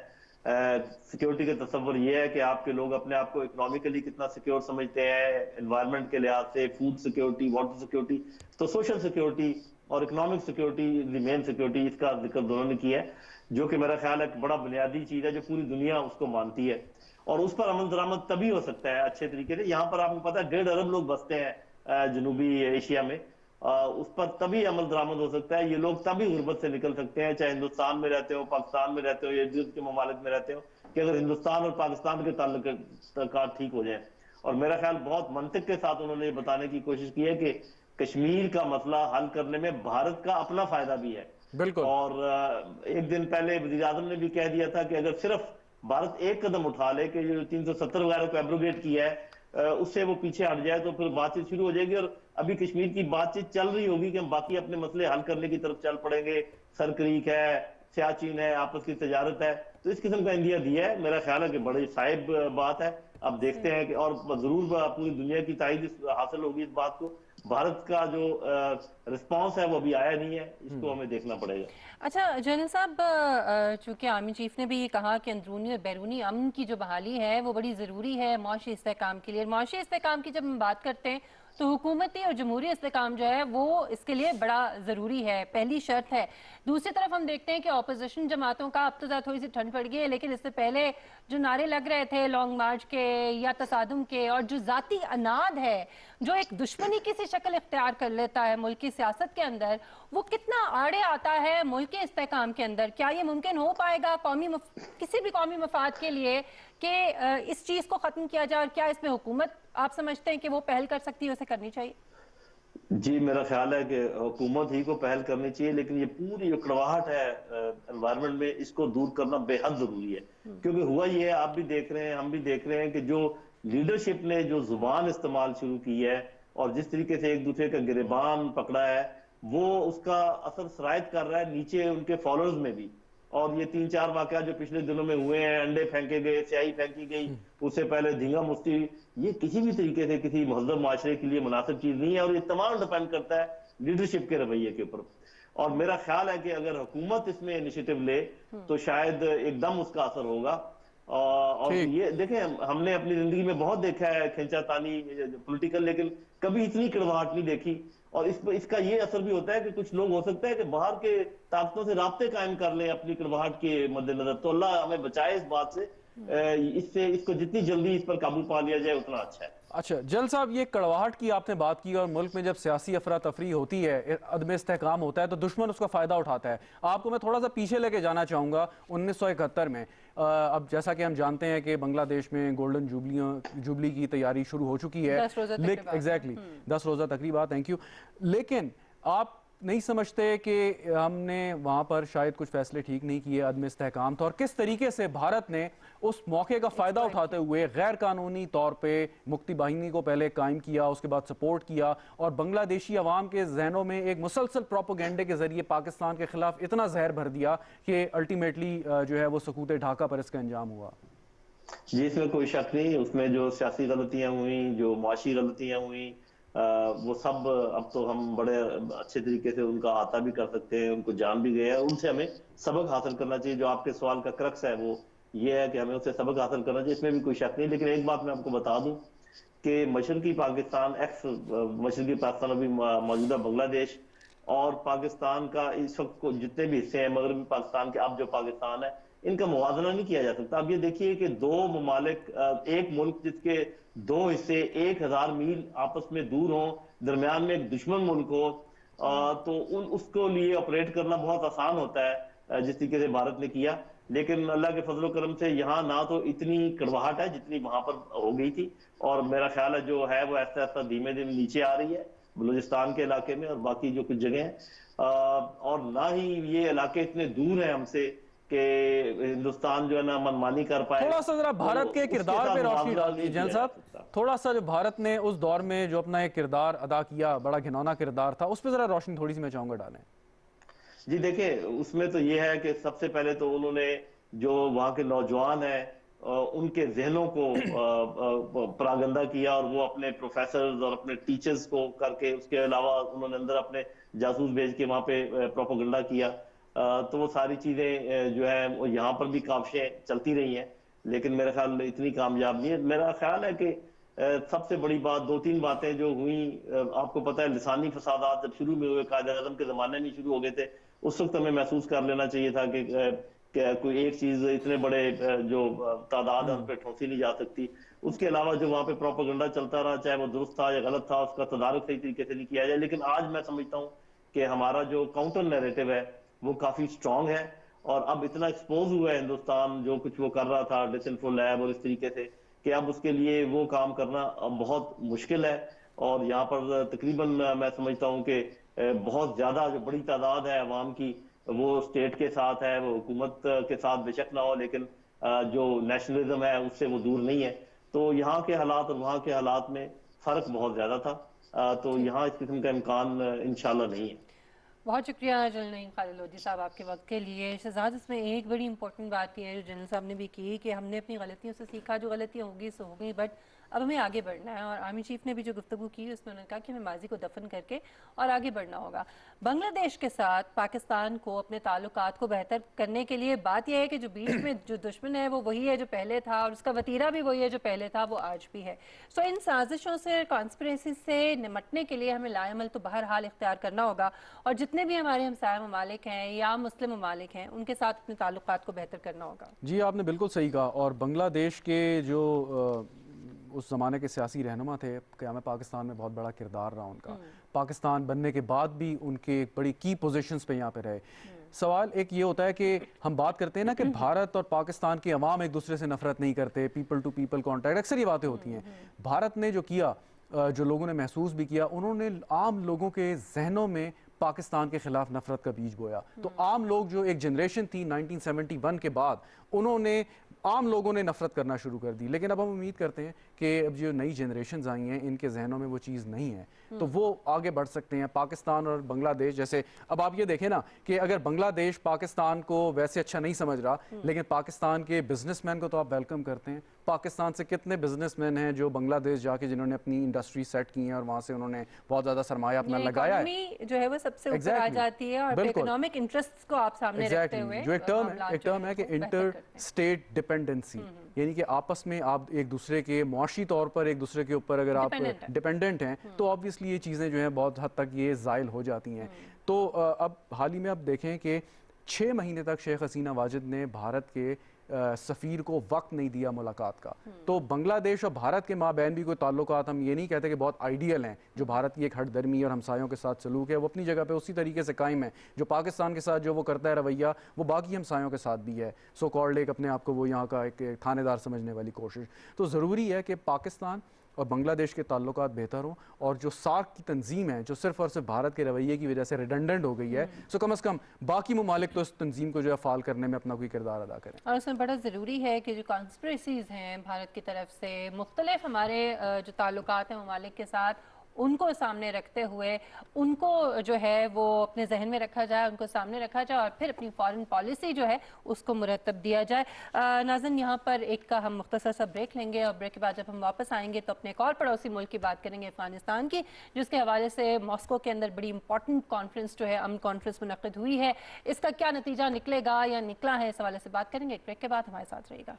सिक्योरिटी का तस्वर ये है कि आपके लोग अपने आप को इकोनॉमिकली कितना सिक्योर समझते हैं, एनवायरनमेंट के लिहाज से, फूड सिक्योरिटी, वाटर सिक्योरिटी। तो सोशल सिक्योरिटी और economic security the main security, इसका जिक्र दोनों ने किया है, जो कि मेरा ख्याल है बड़ा बुनियादी चीज है जो पूरी दुनिया उसको मानती है। और उस पर अमल दरामद तभी हो सकता है अच्छे तरीके से। यहाँ पर आपको पता है 1.5 अरब लोग बसते हैं जनूबी एशिया में, उस पर तभी अमल दरामद हो सकता है। ये लोग तभी गुर्बत से निकल सकते हैं, चाहे हिंदुस्तान में रहते हो, पाकिस्तान में रहते हो या इर्द के ममालिक में रहते हो, कि अगर हिंदुस्तान और पाकिस्तान के ताल्लुकात ठीक हो जाए। और मेरा ख्याल बहुत मंतिक के साथ उन्होंने बताने की कोशिश की है कि कश्मीर का मसला हल करने में भारत का अपना फायदा भी है। बिल्कुल। और एक दिन पहले वज़ीर आज़म ने भी कह दिया था कि अगर सिर्फ भारत एक कदम उठा ले कि जो 370 वगैरह को एब्रोगेट किया है उससे वो पीछे हट जाए, तो फिर बातचीत शुरू हो जाएगी। और अभी कश्मीर की बातचीत चल रही होगी कि हम बाकी अपने मसले हल करने की तरफ चल पड़ेंगे। सरक्रीक है, सियाचिन है, आपस की तजारत है। तो इस किस्म का इंडिया दिया है। मेरा ख्याल है कि बड़ी साहिब बात है। अब देखते हैं कि, और जरूर पूरी दुनिया की ताईद हासिल होगी इस बात को। भारत का जो रिस्पांस है वो अभी आया नहीं है, इसको हमें देखना पड़ेगा। अच्छा जनरल साहब, चूंकि आर्मी चीफ ने भी ये कहा कि अंदरूनी और बैरूनी अमन की जो बहाली है वो बड़ी ज़रूरी है मुआशी इस्तेहकाम के लिए। मुआशी इस्तेहकाम की जब हम बात करते हैं تو حکومتی اور جمہوری استحکام جو ہے وہ اس کے لیے بڑا ضروری ہے، پہلی شرط ہے۔ دوسری طرف ہم دیکھتے ہیں کہ اپوزیشن جماعتوں کا اب تو تھوڑی سی ٹھنڈ پڑ گئی ہے، لیکن اس سے پہلے جو نعرے لگ رہے تھے لانگ مارچ کے یا تصادم کے، اور جو ذاتی اناد ہے جو ایک دشمنی کسی شکل اختیار کر لیتا ہے ملک کی سیاست کے اندر، وہ کتنا آڑے آتا ہے ملک کے استحکام کے اندر؟ کیا یہ ممکن ہو پائے گا کسی بھی قومی مفاد کے لیے کہ اس چیز کو ختم کیا جائے، اور کیا اس میں حکومت آپ سمجھتے ہیں کہ وہ پہل کر سکتی ہے، اسے کرنی چاہیے؟ جی میرا خیال ہے کہ حکومت ہی کو پہل کرنی چاہیے، لیکن یہ پوری جو کڑواہٹ ہے انوائرمنٹ میں، اس کو دور کرنا بے حد ضروری ہے۔ کیونکہ ہوا یہ ہے، آپ بھی دیکھ رہے ہیں، ہم بھی دیکھ رہے ہیں کہ جو لیڈرشپ نے جو زبان استعمال شروع کی ہے اور جس طریقے سے ایک دوسرے کا گریبان پکڑا ہے، وہ اس کا اثر سرایت کر رہا ہے نیچے ان کے فالوورز میں بھی۔ اور یہ 3-4 واقعات جو پچھلے دنوں میں ہوئے ہیں، انڈے پھینکے گئے، سیاہی پھینکی گئی، اس سے پہلے دھینگا مستی، یہ کسی بھی طریقے سے کسی مہذب معاشرے کے لیے مناسب چیز نہیں ہے، اور یہ تمام ڈیپینڈ کرتا ہے لیڈرشپ کے رویے کے اوپر۔ اور میرا خیال ہے کہ اگر حکومت اس میں انیشیٹو لے تو شاید ایک دم اس کا اثر ہوگا۔ اور یہ دیکھیں، ہم نے اپنی زندگی میں بہت دیکھا ہے کھینچا تانی پولیٹیکل، لیکن کبھی اتنی کڑواہٹ نہیں دیکھی۔ اور اس کا یہ اثر بھی ہوتا ہے کہ کچھ لوگ ہو سکتا ہے کہ باہر کے طاقتوں سے رابطے قائم کر لیں اپنی کڑواہٹ کے مد نظر، تو اللہ ہمیں بچائے اس بات سے۔ اس کو جتنی جلدی اس پر قابو پا لیا جائے اتنا اچھا ہے۔ اچھا جل صاحب، یہ کڑواہٹ کی آپ نے بات کی، اور ملک میں جب سیاسی افراتفری ہوتی ہے، عدم استحکام ہوتا ہے، تو دشمن اس کا فائدہ اٹھاتا ہے۔ آپ کو میں تھوڑا سا پیچھے لے کے جانا چاہوں گا 1971 میں۔ اب جیسا کہ ہم جانتے ہیں کہ بنگلہ دیش میں گولڈن جوبلی کی تیاری شروع ہو چکی ہے، 10 روزہ تقریبات، ایگزیکٹلی 10 روزہ تقریبات، تھینک یو۔ لیکن آپ نہیں سمجھتے کہ ہم نے وہاں پر شاید کچھ فیصلے ٹھیک نہیں کیے، عدم استحکام تھا، اور کس طریقے سے بھارت نے اس موقع کا فائدہ اٹھاتے ہوئے غیر قانونی طور پہ مکتی باہنی کو پہلے قائم کیا، اس کے بعد سپورٹ کیا، اور بنگلہ دیشی عوام کے ذہنوں میں ایک مسلسل پروپیگنڈے کے ذریعے پاکستان کے خلاف اتنا زہر بھر دیا کہ الٹیمیٹلی جو ہے وہ سقوط ڈھاکہ پر اس کا انجام ہوا؟ جی اس میں کوئی شک نہیں، اس میں جو سیاسی غلطیاں ہوئیں، جو معاشی غلطیاں ہوئیں، وہ سب اب تو ہم بڑے اچھے طریقے سے ان کا احاطہ بھی کر سکتے ہیں، ان کو جان بھی گئے ہیں، ان سے ہمیں سبق حاصل کرنا چاہیے۔ جو آپ کے سوال کا کرکس ہے وہ یہ ہے کہ ہمیں اس سے سبق حاصل کرنا چاہیے، اس میں بھی کوئی شک نہیں۔ لیکن ایک بات میں آپ کو بتا دوں کہ مشرقی پاکستان، مشرقی پاکستان ابھی موجودہ بنگلہ دیش، اور پاکستان کا اس وقت کو جتنے بھی حصے ہیں مغربی پاکستان کے، اب جو پاکستان ہے، ان کا موازنہ نہیں کیا جا سکتا۔ اب یہ دیکھیے کہ دو ممالک، ایک ملک جس کے دو حصے 1000 میل آپس میں دور ہوں، درمیان میں ایک دشمن ملک ہو، تو اس کو لیے آپریٹ کرنا بہت آسان ہوتا ہے جس طریقے سے بھارت نے کیا۔ لیکن اللہ کے فضل و کرم سے یہاں نہ تو اتنی کڑواہٹ ہے جتنی وہاں پر ہو گئی تھی، اور میرا خیال ہے جو ہے وہ ایسا ایسا دھیمے دھیمے نیچے آ رہی ہے بلوچستان کے علاقے میں اور باقی جو کچھ جگہ ہیں، اور نہ ہی یہ علاقے اتنے دور ہیں ہم سے کہ ہندوستان جو ہے نا منمانی کر پائے۔ تھوڑا سا ذرا بھارت کے کردار پہ روشنی ڈال دی جن صاحب، تھوڑا سا جو بھارت نے اس دور میں جو اپنا ایک کردار ادا کیا، بڑا گھنونا کردار تھا، اس پہ ذرا روشنی تھوڑی سی میں چاہوں گا ڈالیں۔ جی دیکھیں، اس میں تو یہ ہے کہ سب سے پہلے تو انہوں نے جو وہاں کے نوجوان ہیں ان کے ذہنوں کو پراگندہ کیا، اور وہ اپنے پروفیسرز اور اپنے ٹیچرز کو کر کے، اس کے علاوہ انہوں نے اندر اپنے جاسوس بھیج کے وہاں پہ پروپیگنڈا کیا، تو وہ ساری چیزیں جو ہیں یہاں پر بھی کاوشیں چلتی رہی ہیں، لیکن میرا خیال اتنی کامیاب نہیں ہے۔ میرا خیال ہے کہ سب سے بڑی بات، 2-3 باتیں جو ہوئیں، آپ کو پتہ ہے لسانی فسادات جب شروع میں ہوئے، قائد اعظم کے زمانے میں شروع ہو گئے تھے، اس وقت ہمیں محسوس کر لینا چاہیے تھا کہ کوئی ایک چیز اتنے بڑے جو تعداد ہے ان پہ ٹھونسی نہیں جا سکتی۔ اس کے علاوہ جو وہاں پہ پروپیگنڈا چلتا رہا، چاہے وہ درست تھا یا غلط تھا، اس کا تدارک صحیح طریقے سے نہیں کیا جائے۔ لیکن آج میں سمجھتا ہوں کہ ہمارا جو کاؤنٹر نیریٹو ہے وہ کافی سٹرونگ ہے، اور اب اتنا ایکسپوز ہوا ہے ہندوستان جو کچھ وہ کر رہا تھا ڈس انفو لیب اور اس طریقے سے، کہ اب اس کے لیے وہ کام کرنا بہت مشکل ہے۔ اور یہاں پر تقریباً میں سمجھتا ہوں کہ بہت زیادہ جو بڑی تعداد ہے عوام کی، وہ اسٹیٹ کے ساتھ ہے، وہ حکومت کے ساتھ بے شک نہ ہو، لیکن جو نیشنلزم ہے اس سے وہ دور نہیں ہے۔ تو یہاں کے حالات اور وہاں کے حالات میں فرق بہت زیادہ تھا، تو یہاں اس قسم کا امکان انشاءاللہ نہیں ہے۔ بہت شکریہ جنرل نعیم خالد لودھی صاحب آپ کے وقت کے لیے۔ شہزاد، اس میں ایک بڑی امپورٹنٹ بات یہ ہے جو جنرل صاحب نے بھی کی کہ ہم نے اپنی غلطیوں سے سیکھا، جو غلطیاں ہوگی سو ہو گئی، بٹ اب ہمیں آگے بڑھنا ہے، اور آرمی چیف نے بھی جو گفتگو کی اس میں انہوں نے کہا کہ ہمیں ماضی کو دفن کر کے اور آگے بڑھنا ہوگا۔ بنگلہ دیش کے ساتھ پاکستان کو اپنے تعلقات کو بہتر کرنے کے لیے بات یہ ہے کہ جو بیچ میں جو دشمن ہے وہ وہی ہے جو پہلے تھا، اور اس کا وتیرہ بھی وہی ہے جو پہلے تھا، وہ آج بھی ہے۔ سو ان سازشوں سے، کانسپریسی سے نمٹنے کے لیے ہمیں لائعمل تو بہرحال اختیار کرنا ہوگا، اور جتنے بھی ہمارے ہمسایہ ممالک ہیں یا مسلم ممالک ہیں ان کے ساتھ اپنے تعلقات کو بہتر کرنا ہوگا۔ جی آپ نے بالکل صحیح کہا، اور بنگلہ دیش کے جو اس زمانے کے سیاسی رہنما تھے، قیام پاکستان میں بہت بڑا کردار رہا ان کا، پاکستان بننے کے بعد بھی ان کے بڑی کی پوزیشنز پہ یہاں پہ رہے۔ سوال ایک یہ ہوتا ہے کہ ہم بات کرتے ہیں نا کہ بھارت اور پاکستان کے عوام ایک دوسرے سے نفرت نہیں کرتے، پیپل ٹو پیپل کانٹیکٹ، اکثر یہ باتیں ہوتی ہیں۔ بھارت نے جو کیا، جو لوگوں نے محسوس بھی کیا، انہوں نے عام لوگوں کے ذہنوں میں پاکستان کے خلاف نفرت کا بیج بویا۔ تو عام لوگ جو ایک جنریشن تھی 1971 کے بعد، انہوں نے عام لوگوں نے نفرت کرنا شروع کر دی، لیکن اب ہم امید کرتے ہیں کہ اب جو نئی جنریشنز آئی ہیں ان کے ذہنوں میں وہ چیز نہیں ہے، تو وہ آگے بڑھ سکتے ہیں۔ پاکستان اور بنگلہ دیش جیسے، اب آپ یہ دیکھیں نا کہ اگر بنگلہ دیش پاکستان کو ویسے اچھا نہیں سمجھ رہا، لیکن پاکستان کے بزنس مین کو تو آپ ویلکم کرتے ہیں۔ پاکستان سے کتنے بزنس مین ہیں جو بنگلہ دیش جا کے جنہوں نے اپنی انڈسٹری سیٹ کی ہیں اور وہاں سے انہوں نے بہت زیادہ سرمایہ اپنا لگایا ہے۔ اکنامی جو ہے وہ سب سے اوپر آ جاتی ہے، اور اکنامک انٹرسٹس کو آپ سامنے رکھتے ہوئے جو ایک ٹرم ہے کہ انٹر اسٹیٹ ڈیپینڈنسی، یعنی کہ آپس میں آپ ایک دوسرے کے معاشی طور پر ایک دوسرے کے اوپر اگر آپ ڈیپینڈنٹ ہیں تو آبویسلی یہ چیزیں جو ہیں بہت حد تک یہ زائل ہو جاتی ہیں۔ تو اب حال ہی میں آپ دیکھیں کہ 6 مہینے تک شیخ حسینہ واجد نے بھارت کے سفیر کو وقت نہیں دیا ملاقات کا۔ تو بنگلہ دیش اور بھارت کے مابین بھی کوئی تعلقات، ہم یہ نہیں کہتے کہ بہت آئیڈیل ہیں، جو بھارت کی ایک ہٹ درمی اور ہمسایوں کے ساتھ سلوک ہے وہ اپنی جگہ پہ اسی طریقے سے قائم ہے۔ جو پاکستان کے ساتھ جو وہ کرتا ہے رویہ، وہ باقی ہمسایوں کے ساتھ بھی ہے، سو کالڈ ایک اپنے آپ کو وہ یہاں کا ایک تھانے دار سمجھنے والی کوشش۔ تو ضروری ہے کہ پاکستان اور بنگلہ دیش کے تعلقات بہتر ہوں، اور جو سارک کی تنظیم ہے جو صرف اور صرف بھارت کے رویے کی وجہ سے ریڈنڈنٹ ہو گئی ہے، سو کم از کم باقی ممالک تو اس تنظیم کو جو ہے فعال کرنے میں اپنا کوئی کردار ادا کریں۔ اور اس میں بڑا ضروری ہے کہ جو کانسپریسیز ہیں بھارت کی طرف سے مختلف ہمارے جو تعلقات ہیں ممالک کے ساتھ، ان کو سامنے رکھتے ہوئے ان کو جو ہے وہ اپنے ذہن میں رکھا جائے، ان کو سامنے رکھا جائے، اور پھر اپنی فارن پالیسی جو ہے اس کو مرتب دیا جائے۔ ناظرین یہاں پر ایک کا ہم مختصر سا بریک لیں گے، اور بریک کے بعد جب ہم واپس آئیں گے تو اپنے ایک اور پڑوسی ملک کی بات کریں گے، افغانستان کی، جس کے حوالے سے ماسکو کے اندر بڑی امپورٹنٹ کانفرنس جو ہے، امن کانفرنس منعقد ہوئی ہے، اس کا کیا نتیجہ نکلے گا یا نکلا ہے، اس حوالے سے بات کریں گے۔ ایک بریک کے بعد ہمارے ساتھ رہے گا۔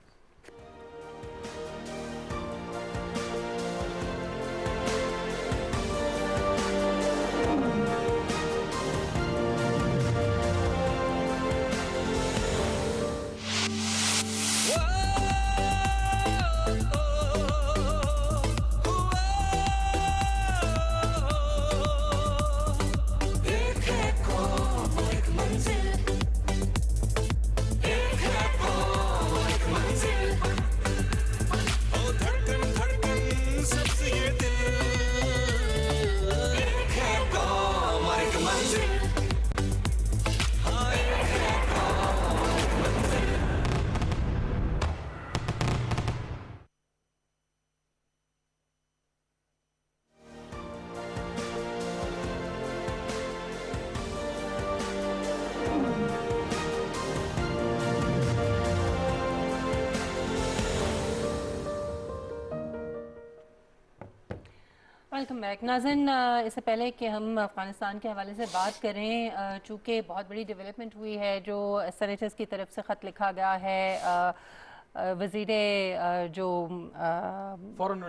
Welcome back. ناظرین اس سے پہلے کہ ہم افغانستان کے حوالے سے بات کریں، چونکہ بہت بڑی ڈیولپمنٹ ہوئی ہے، جو سینیٹرز کی طرف سے خط لکھا گیا ہے وزیر جو فورن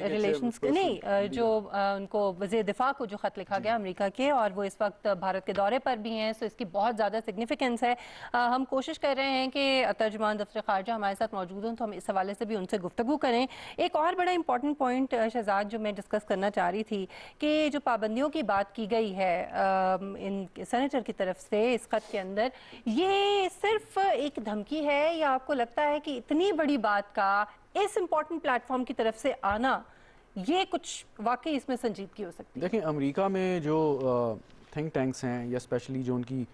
ریلیشنز نہیں، جو ان کو وزیر دفاع کو جو خط لکھا گیا امریکہ کے، اور وہ اس وقت بھارت کے دورے پر بھی ہیں، سو اس کی بہت زیادہ سگنیفیکنس ہے۔ ہم کوشش کر رہے ہیں کہ ترجمان دفتر خارجہ ہمارے ساتھ موجود ہوں تو ہم اس حوالے سے بھی ان سے گفتگو کریں۔ ایک اور بڑا امپورٹنٹ پوائنٹ شہزاد جو میں ڈسکس کرنا چاہ رہی تھی کہ جو پابندیوں کی بات کی گئی ہے ان سینیٹر کی طرف سے اس خط کے اندر، یہ صرف ایک دھمکی ہے یا آپ کو لگتا ہے کہ اتنی بڑی بات کا اس امپورٹنٹ پلیٹ فارم کی طرف سے آنا یہ کچھ واقعی اس میں سنجیدگی ہو سکتی ہے؟ دیکھیں امریکہ میں جو تھنک ٹینکس ہیں یا اسپیشلی جو ان کی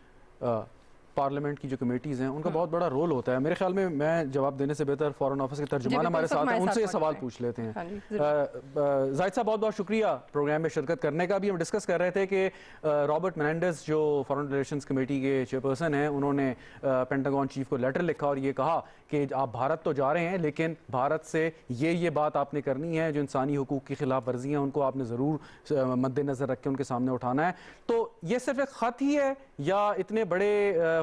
پارلیمنٹ کی جو کمیٹیز ہیں ان کا بہت بڑا رول ہوتا ہے. میرے خیال میں جواب دینے سے بہتر فارن آفس کے ترجمان ہمارے ساتھ ہیں, ان سے یہ سوال پوچھ لیتے ہیں. زاہد صاحب بہت بہت شکریہ پروگرام میں شرکت کرنے کا. بھی ہم ڈسکس کر رہے تھے کہ رابرٹ منینڈز جو فارن ریلیشنز کمیٹی کے چیئرپرسن ہیں, انہوں نے پینٹاگون چیف کو لیٹر لکھا اور یہ کہا کہ آپ بھارت تو جا رہے ہیں لیکن بھارت سے یہ بات آپ نے کرنی ہے, جو انسانی حقوق کی خلاف ورزیاں ہیں ان کو آپ نے ضرور مد نظر رکھ کے ان کے سامنے اٹھانا ہے. تو یہ صرف ایک خط ہی ہے یا اتنے بڑے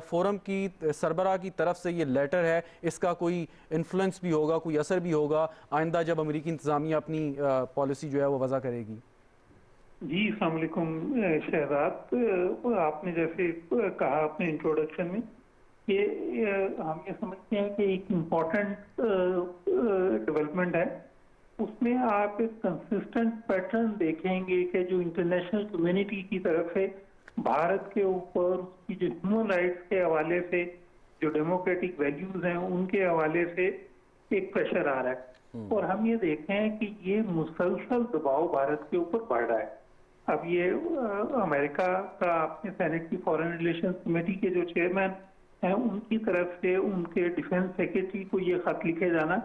فورم کی سربراہ کی طرف سے یہ لیٹر ہے, اس کا کوئی انفلوئنس بھی ہوگا, کوئی اثر بھی ہوگا آئندہ جب امریکی انتظامیہ اپنی پالیسی جو ہے وہ وضع کرے گی؟ جی السلام علیکم شہزاد, آپ نے جیسے کہا اپنے انٹروڈکشن میں کہ ہم یہ سمجھتے ہیں کہ ایک امپورٹنٹ ڈیولپمنٹ ہے. اس میں آپ ایک کنسسٹنٹ پیٹرن دیکھیں گے کہ جو انٹرنیشنل کمیونٹی کی طرف سے بھارت کے اوپر اس کی جو ہیومن رائٹس کے حوالے سے, جو ڈیموکریٹک ویلیوز ہیں ان کے حوالے سے ایک پریشر آ رہا ہے, اور ہم یہ دیکھیں ہیں کہ یہ مسلسل دباؤ بھارت کے اوپر بڑھ رہا ہے. اب یہ امریکہ کا اپنے سینٹ کی فارن ریلیشنز کمیٹی کے جو چیئرمین ہیں ان کی طرف سے ان کے ڈیفنس سیکرٹری کو یہ خط لکھے جانا,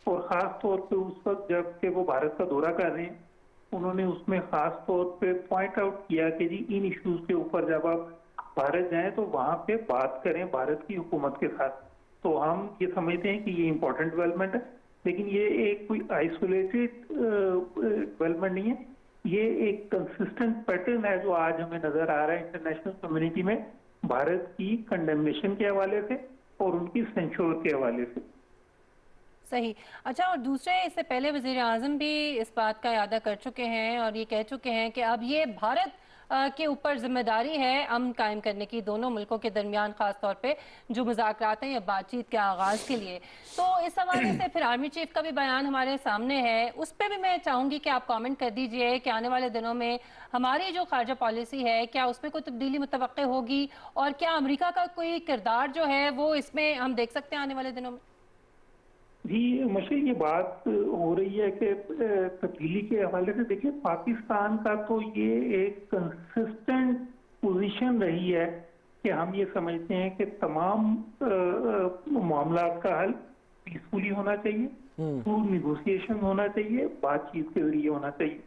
اور خاص طور پہ اس وقت جب کہ وہ بھارت کا دورہ کر رہے ہیں انہوں نے اس میں خاص طور پہ پوائنٹ آؤٹ کیا کہ جی ان ایشوز کے اوپر جب آپ بھارت جائیں تو وہاں پہ بات کریں بھارت کی حکومت کے ساتھ. تو ہم یہ سمجھتے ہیں کہ یہ امپورٹنٹ ڈیولپمنٹ ہے, لیکن یہ ایک کوئی آئسولیٹڈ ڈیولپمنٹ نہیں ہے, یہ ایک کنسسٹنٹ پیٹرن ہے جو آج ہمیں نظر آ رہا ہے انٹرنیشنل کمیونٹی میں بھارت کی کنڈیمنیشن کے حوالے سے اور ان کی سینشور کے حوالے سے. صحیح. اچھا, اور دوسرے اس سے پہلے وزیر اعظم بھی اس بات کا اعادہ کر چکے ہیں اور یہ کہہ چکے ہیں کہ اب یہ بھارت کے اوپر ذمہ داری ہے امن قائم کرنے کی دونوں ملکوں کے درمیان, خاص طور پہ جو مذاکرات ہیں یا بات چیت کے آغاز کے لیے. تو اس حوالے سے پھر آرمی چیف کا بھی بیان ہمارے سامنے ہے, اس پہ بھی میں چاہوں گی کہ آپ کامنٹ کر دیجئے کہ آنے والے دنوں میں ہماری جو خارجہ پالیسی ہے کیا اس میں کوئی تبدیلی متوقع ہوگی, اور کیا امریکہ کا کوئی کردار جو ہے وہ اس میں ہم دیکھ سکتے ہیں آنے والے دنوں میں؟ جی مشیل, یہ بات ہو رہی ہے کہ تبدیلی کے حوالے سے دیکھیں پاکستان کا تو یہ ایک کنسسٹنٹ پوزیشن رہی ہے کہ ہم یہ سمجھتے ہیں کہ تمام معاملات کا حل پیسفلی ہونا چاہیے, تھرو نیگوسیشن ہونا چاہیے, بات چیت کے ذریعے ہونا چاہیے.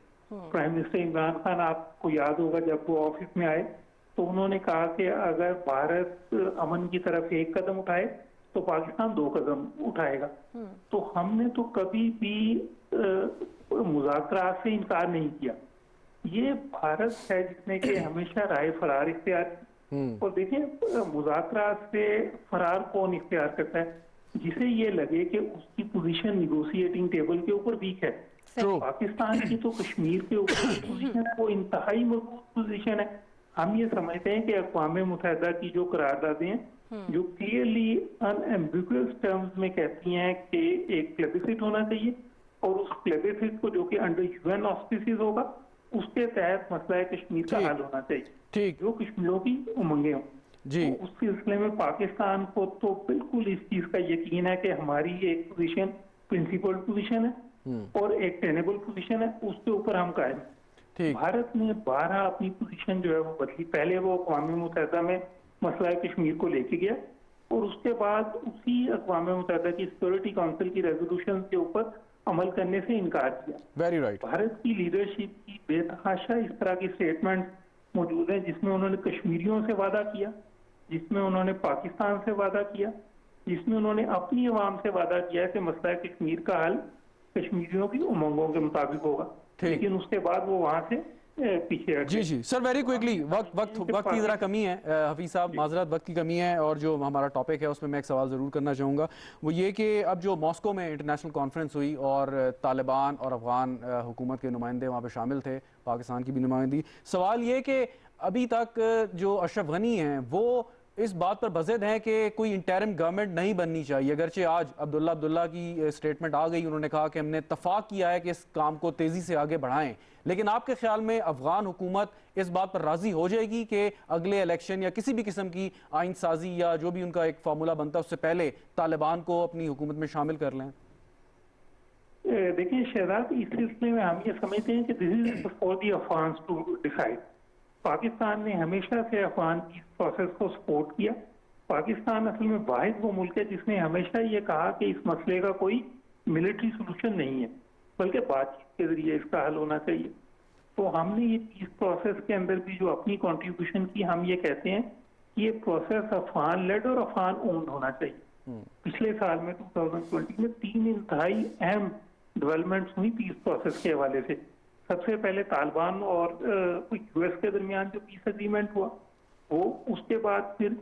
پرائم منسٹر عمران خان آپ کو یاد ہوگا جب وہ آفس میں آئے تو انہوں نے کہا کہ اگر بھارت امن کی طرف ایک قدم اٹھائے تو پاکستان 2 قدم اٹھائے گا. تو ہم نے تو کبھی بھی مذاکرات سے انکار نہیں کیا. یہ بھارت ہے جس نے کہ ہمیشہ رائے فرار اختیار کی, اور دیکھیں مذاکرات سے فرار کون اختیار کرتا ہے؟ جسے یہ لگے کہ اس کی پوزیشن نیگوسیٹنگ ٹیبل کے اوپر ویک ہے. پاکستان کی تو کشمیر کے اوپر پوزیشن ہے وہ انتہائی مضبوط پوزیشن ہے. ہم یہ سمجھتے ہیں کہ اقوام متحدہ کی جو قراردادیں ہیں جو کلیئرلی ان ایمبیگوس ٹرمز میں کہتی ہیں کہ ایک پلیبسسٹ ہونا چاہیے, اور اس پلیبسسٹ کو جو کہ انڈر UN آسپیسز ہوگا اس کے تحت مسئلہ کشمیر کا حل ہونا چاہیے جو کشمیریوں کی امنگیں ہوں. جی اس سلسلے میں پاکستان کو تو بالکل اس چیز کا یقین ہے کہ ہماری ایک پوزیشن پرنسپلڈ پوزیشن ہے اور ایک ٹینیبل پوزیشن ہے, اس کے اوپر ہم قائم ہیں. بھارت نے 12 اپنی پوزیشن جو ہے وہ بدلی. پہلے وہ اقوام متحدہ میں مسئلہ کشمیر کو لے کے گیا, اور اس کے بعد اسی اقوام متحدہ کی سیکورٹی کونسل کی ریزولوشن کے اوپر عمل کرنے سے انکار کیا. بھارت کی لیڈرشپ کی بے تحاشا اس طرح کی سٹیٹمنٹ موجود ہیں جس میں انہوں نے کشمیریوں سے وعدہ کیا, جس میں انہوں نے پاکستان سے وعدہ کیا, جس میں انہوں نے اپنی عوام سے وعدہ کیا کہ مسئلہ کشمیر کا حل کشمیریوں کی امنگوں کے مطابق ہوگا, لیکن اس کے بعد وہ وہاں سے پیچھے ہٹ گئے. جی سر, ویری کوئکلی, وقت کی ذرا کمی ہے حفیظ صاحب, معذرت وقت کی کمی ہے, اور جو ہمارا ٹاپک ہے اس میں میں ایک سوال ضرور کرنا چاہوں گا, وہ یہ کہ اب جو ماسکو میں انٹرنیشنل کانفرنس ہوئی اور طالبان اور افغان حکومت کے نمائندے وہاں پہ شامل تھے, پاکستان کی بھی نمائندگی, سوال یہ کہ ابھی تک جو اشرف غنی ہیں وہ اس بات پر بضد ہیں کہ کوئی انٹرم گورنمنٹ نہیں بننی چاہیے, اگرچہ آج عبداللہ کی سٹیٹمنٹ آ گئی, انہوں نے کہا کہ ہم نے اتفاق کیا ہے کہ اس کام کو تیزی سے آگے بڑھائیں, لیکن آپ کے خیال میں افغان حکومت اس بات پر راضی ہو جائے گی کہ اگلے الیکشن یا کسی بھی قسم کی آئین سازی یا جو بھی ان کا ایک فارمولا بنتا ہے اس سے پہلے طالبان کو اپنی حکومت میں شامل کر لیں؟ دیکھیں شہزاد, اس سلسلے میں ہم یہ سمجھتے ہیں کہ this is for the Afghans to decide. Pakistan نے ہمیشہ سے افغان پیس پروسیس کو سپورٹ کیا, पाकिस्तान असल में वाहिद वो मुल्क है जिसने हमेशा ये कहा कि इस मसले का कोई मिलिट्री सोल्यूशन नहीं है, बल्कि बातचीत के जरिए इसका हल होना चाहिए। तो हमने ये पीस प्रोसेस के अंदर भी जो अपनी कंट्रीब्यूशन की, हम ये कहते हैं कि ये प्रोसेस अफगान लेड और अफगान ओन्ड होना चाहिए। पिछले साल में 2020 में 3 इंतहाई अहम डेवलपमेंट्स हुई पीस प्रोसेस के हवाले से। सबसे पहले तालिबान और यूएस के दरमियान जो पीस एग्रीमेंट हुआ वो, उसके बाद फिर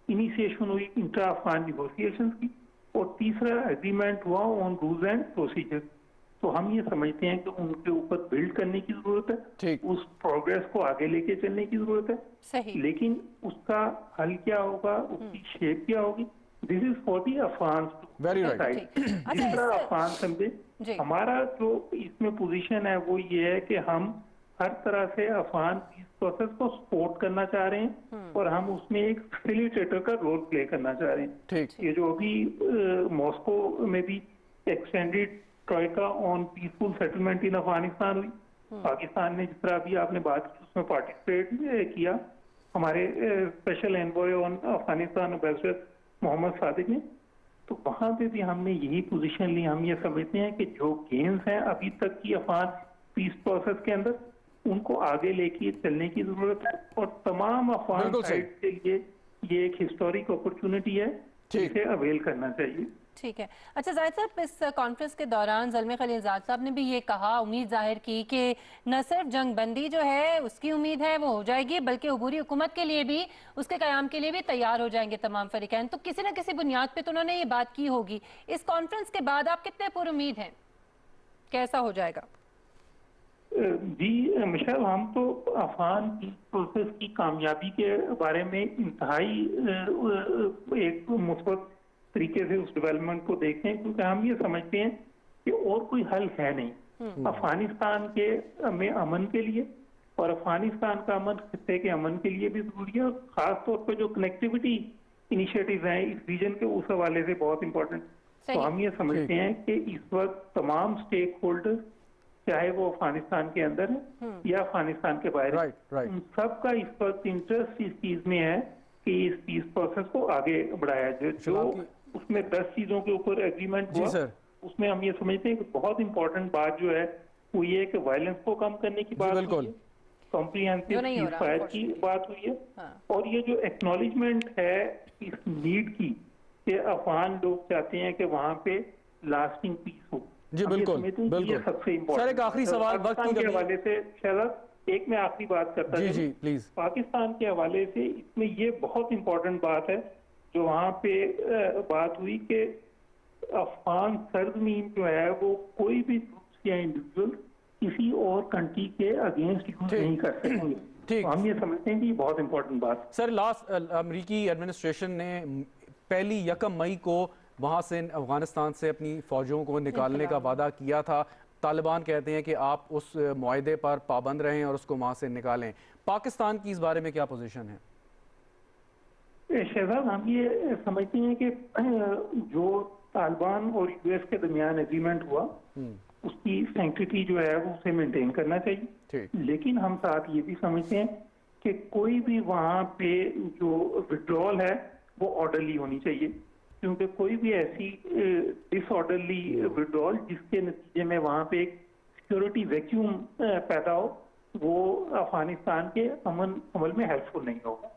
इनिशिएशन हुई इंट्रा अफगान निगोशिएशंस की, और तीसरा एग्रीमेंट हुआ ऑन रूल्स एंड प्रोसीजर। तो हम ये समझते हैं कि उनके ऊपर बिल्ड करने की जरूरत है, उस प्रोग्रेस को आगे लेके चलने की जरूरत है। सही। लेकिन उसका हल क्या होगा, उसकी शेप क्या होगी, this is for the Afghan. Very right. जिस तरह अफगान समझे, हमारा जो इसमें पोजीशन है वो ये है कि हम हर तरह से अफगान पीस प्रोसेस को सपोर्ट करना चाह रहे हैं, और हम उसमें एक फैसिलिटेटर का रोल प्ले करना चाह रहे हैं। ये जो अभी मॉस्को में भी extended troika on peaceful settlement in Afghanistan हुई, पाकिस्तान ने जिस तरह अभी आपने बात की उसमें पार्टिसिपेट किया, हमारे special envoy on Afghanistan ambassador Mohammad Sadiq ने, तो वहां पे भी हमने यही पोजीशन ली। हम ये समझते हैं कि जो गेम्स हैं अभी तक की अफगान पीस प्रोसेस के अंदर, उनको आगे लेके चलने की जरूरत है, और तमाम अफगान साइड के लिए ये एक हिस्टोरिक अपॉर्चुनिटी है जिसे अवेल करना चाहिए। ठीक है। अच्छा जाहिद साहब, इस कॉन्फ्रेंस के दौरान ज़ल्मे खलीलजाद साहब ने भी ये कहा, उम्मीद जाहिर की कि न सिर्फ जंग बंदी जो है उसकी उम्मीद है वो हो जाएगी, बल्कि अबूरी हुकूमत के लिए भी, उसके क़याम के लिए भी तैयार हो जाएंगे तमाम फरीकैन। तो किसी न किसी बुनियाद पे तो उन्होंने ये बात की होगी। इस कॉन्फ्रेंस के बाद आप कितने पुरुमीद हैं, कैसा हो जाएगा? जी मिशेल, हम तो अफगान पीस प्रोसेस की कामयाबी के बारे में इंतहाई एक मुस्बत तरीके से उस डेवलपमेंट को देखते हैं, क्योंकि हम ये समझते हैं कि और कोई हल है नहीं अफगानिस्तान के में अमन के लिए, और अफगानिस्तान का अमन खित्ते के अमन के लिए भी जरूरी है, और खास तौर पर जो कनेक्टिविटी इनिशिएटिव हैं इस रीजन के, उस हवाले से बहुत इंपॉर्टेंट। तो हम ये समझते हैं कि इस वक्त तमाम स्टेक होल्डर्स, चाहे वो अफगानिस्तान के अंदर है या अफगानिस्तान के बाहर है, सबका इस वक्त इंटरेस्ट इस चीज में है कि इस पीस प्रोसेस को आगे बढ़ाया जाए। जो उसमें 10 चीजों के ऊपर एग्रीमेंट हुआ, उसमें हम ये समझते हैं कि बहुत इंपॉर्टेंट बात जो है वो ये कि वायलेंस को कम करने की बात हुई है, कॉम्प्रिहेंसिव सीज़फायर की बात हुई है, और ये जो एक्नॉलेजमेंट है इस नीड की कि अफगान लोग चाहते हैं कि वहां पे लास्टिंग पीस हो। जी बिल्कुल, ये सबसे इम्पोर्टेंट। एक आखिरी सवाल वक्त के हवाले से शहजाद, एक मैं आखिरी बात करता हूँ। जी प्लीज। पाकिस्तान के हवाले से इसमें ये बहुत इंपॉर्टेंट बात है जो वहाँ पे बात हुई कि अफगान सरजमीन जो है वो कोई भी ग्रुप्स या इंडिविजुअल किसी और कंट्री के अगेंस्ट यूज नहीं कर सकेंगे। तो हम ये समझते हैं कि बहुत इंपॉर्टेंट बात। सर, लास्ट अमेरिकी एडमिनिस्ट्रेशन ने पहली 1 मई को वहाँ से अफगानिस्तान से अपनी फौजों को निकालने का वादा किया था। तालिबान कहते हैं कि आप उस मुआहदे पर पाबंद रहें और उसको वहाँ से निकालें। पाकिस्तान की इस बारे में क्या पोजीशन है? शहजाद, हम ये समझते हैं कि जो तालिबान और यूएस के दरमियान एग्रीमेंट हुआ उसकी सैंक्टिटी जो है वो उसे मेंटेन करना चाहिए, लेकिन हम साथ ये भी समझते हैं कि कोई भी वहाँ पे जो विड्रॉल है वो ऑर्डरली होनी चाहिए, क्योंकि कोई भी ऐसी डिसऑर्डरली विड्रॉल जिसके नतीजे में वहाँ पे एक सिक्योरिटी वैक्यूम पैदा हो, वो अफगानिस्तान के अमल में हेल्पफुल नहीं होगा।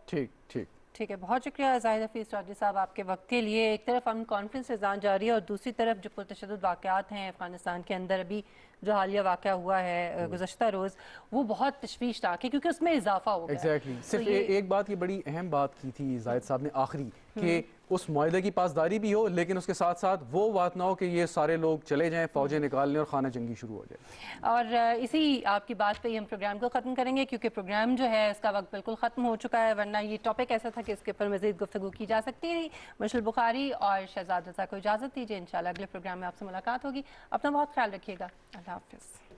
ठीक है, बहुत शुक्रिया जाहिद हफीज़ चौधरी साहब आपके वक्त के लिए। एक तरफ हम कॉन्फ्रेंस निज़ाम जारी है और दूसरी तरफ जो पुरतशद्दुद वाक़यात हैं अफगानिस्तान के अंदर, अभी जो हालिया वाक़या हुआ है गुज़श्ता रोज़, वो बहुत तशवीशनाक है क्योंकि उसमें इजाफा हो गया। सिर्फ एक बात, ये बड़ी अहम बात की थी जाहिद साहब ने आखिरी, कि उस मुआहदे की पासदारी भी हो, लेकिन उसके साथ साथ वो बात ना हो कि ये सारे लोग चले जाएं, फौजें निकाल लें और खाना जंगी शुरू हो जाए। और इसी आपकी बात पे ही हम प्रोग्राम को ख़त्म करेंगे, क्योंकि प्रोग्राम जो है इसका वक्त बिल्कुल ख़त्म हो चुका है, वरना ये टॉपिक ऐसा था कि इसके ऊपर मज़ीद गुफ्तगू की जा सकती थी। मशल बुखारी और शहजाद रज़ा को इजाज़त दीजिए, इंशाल्लाह अगले प्रोग्राम में आपसे मुलाकात होगी। अपना बहुत ख्याल रखिएगा। अल्लाह हाफ़िज़।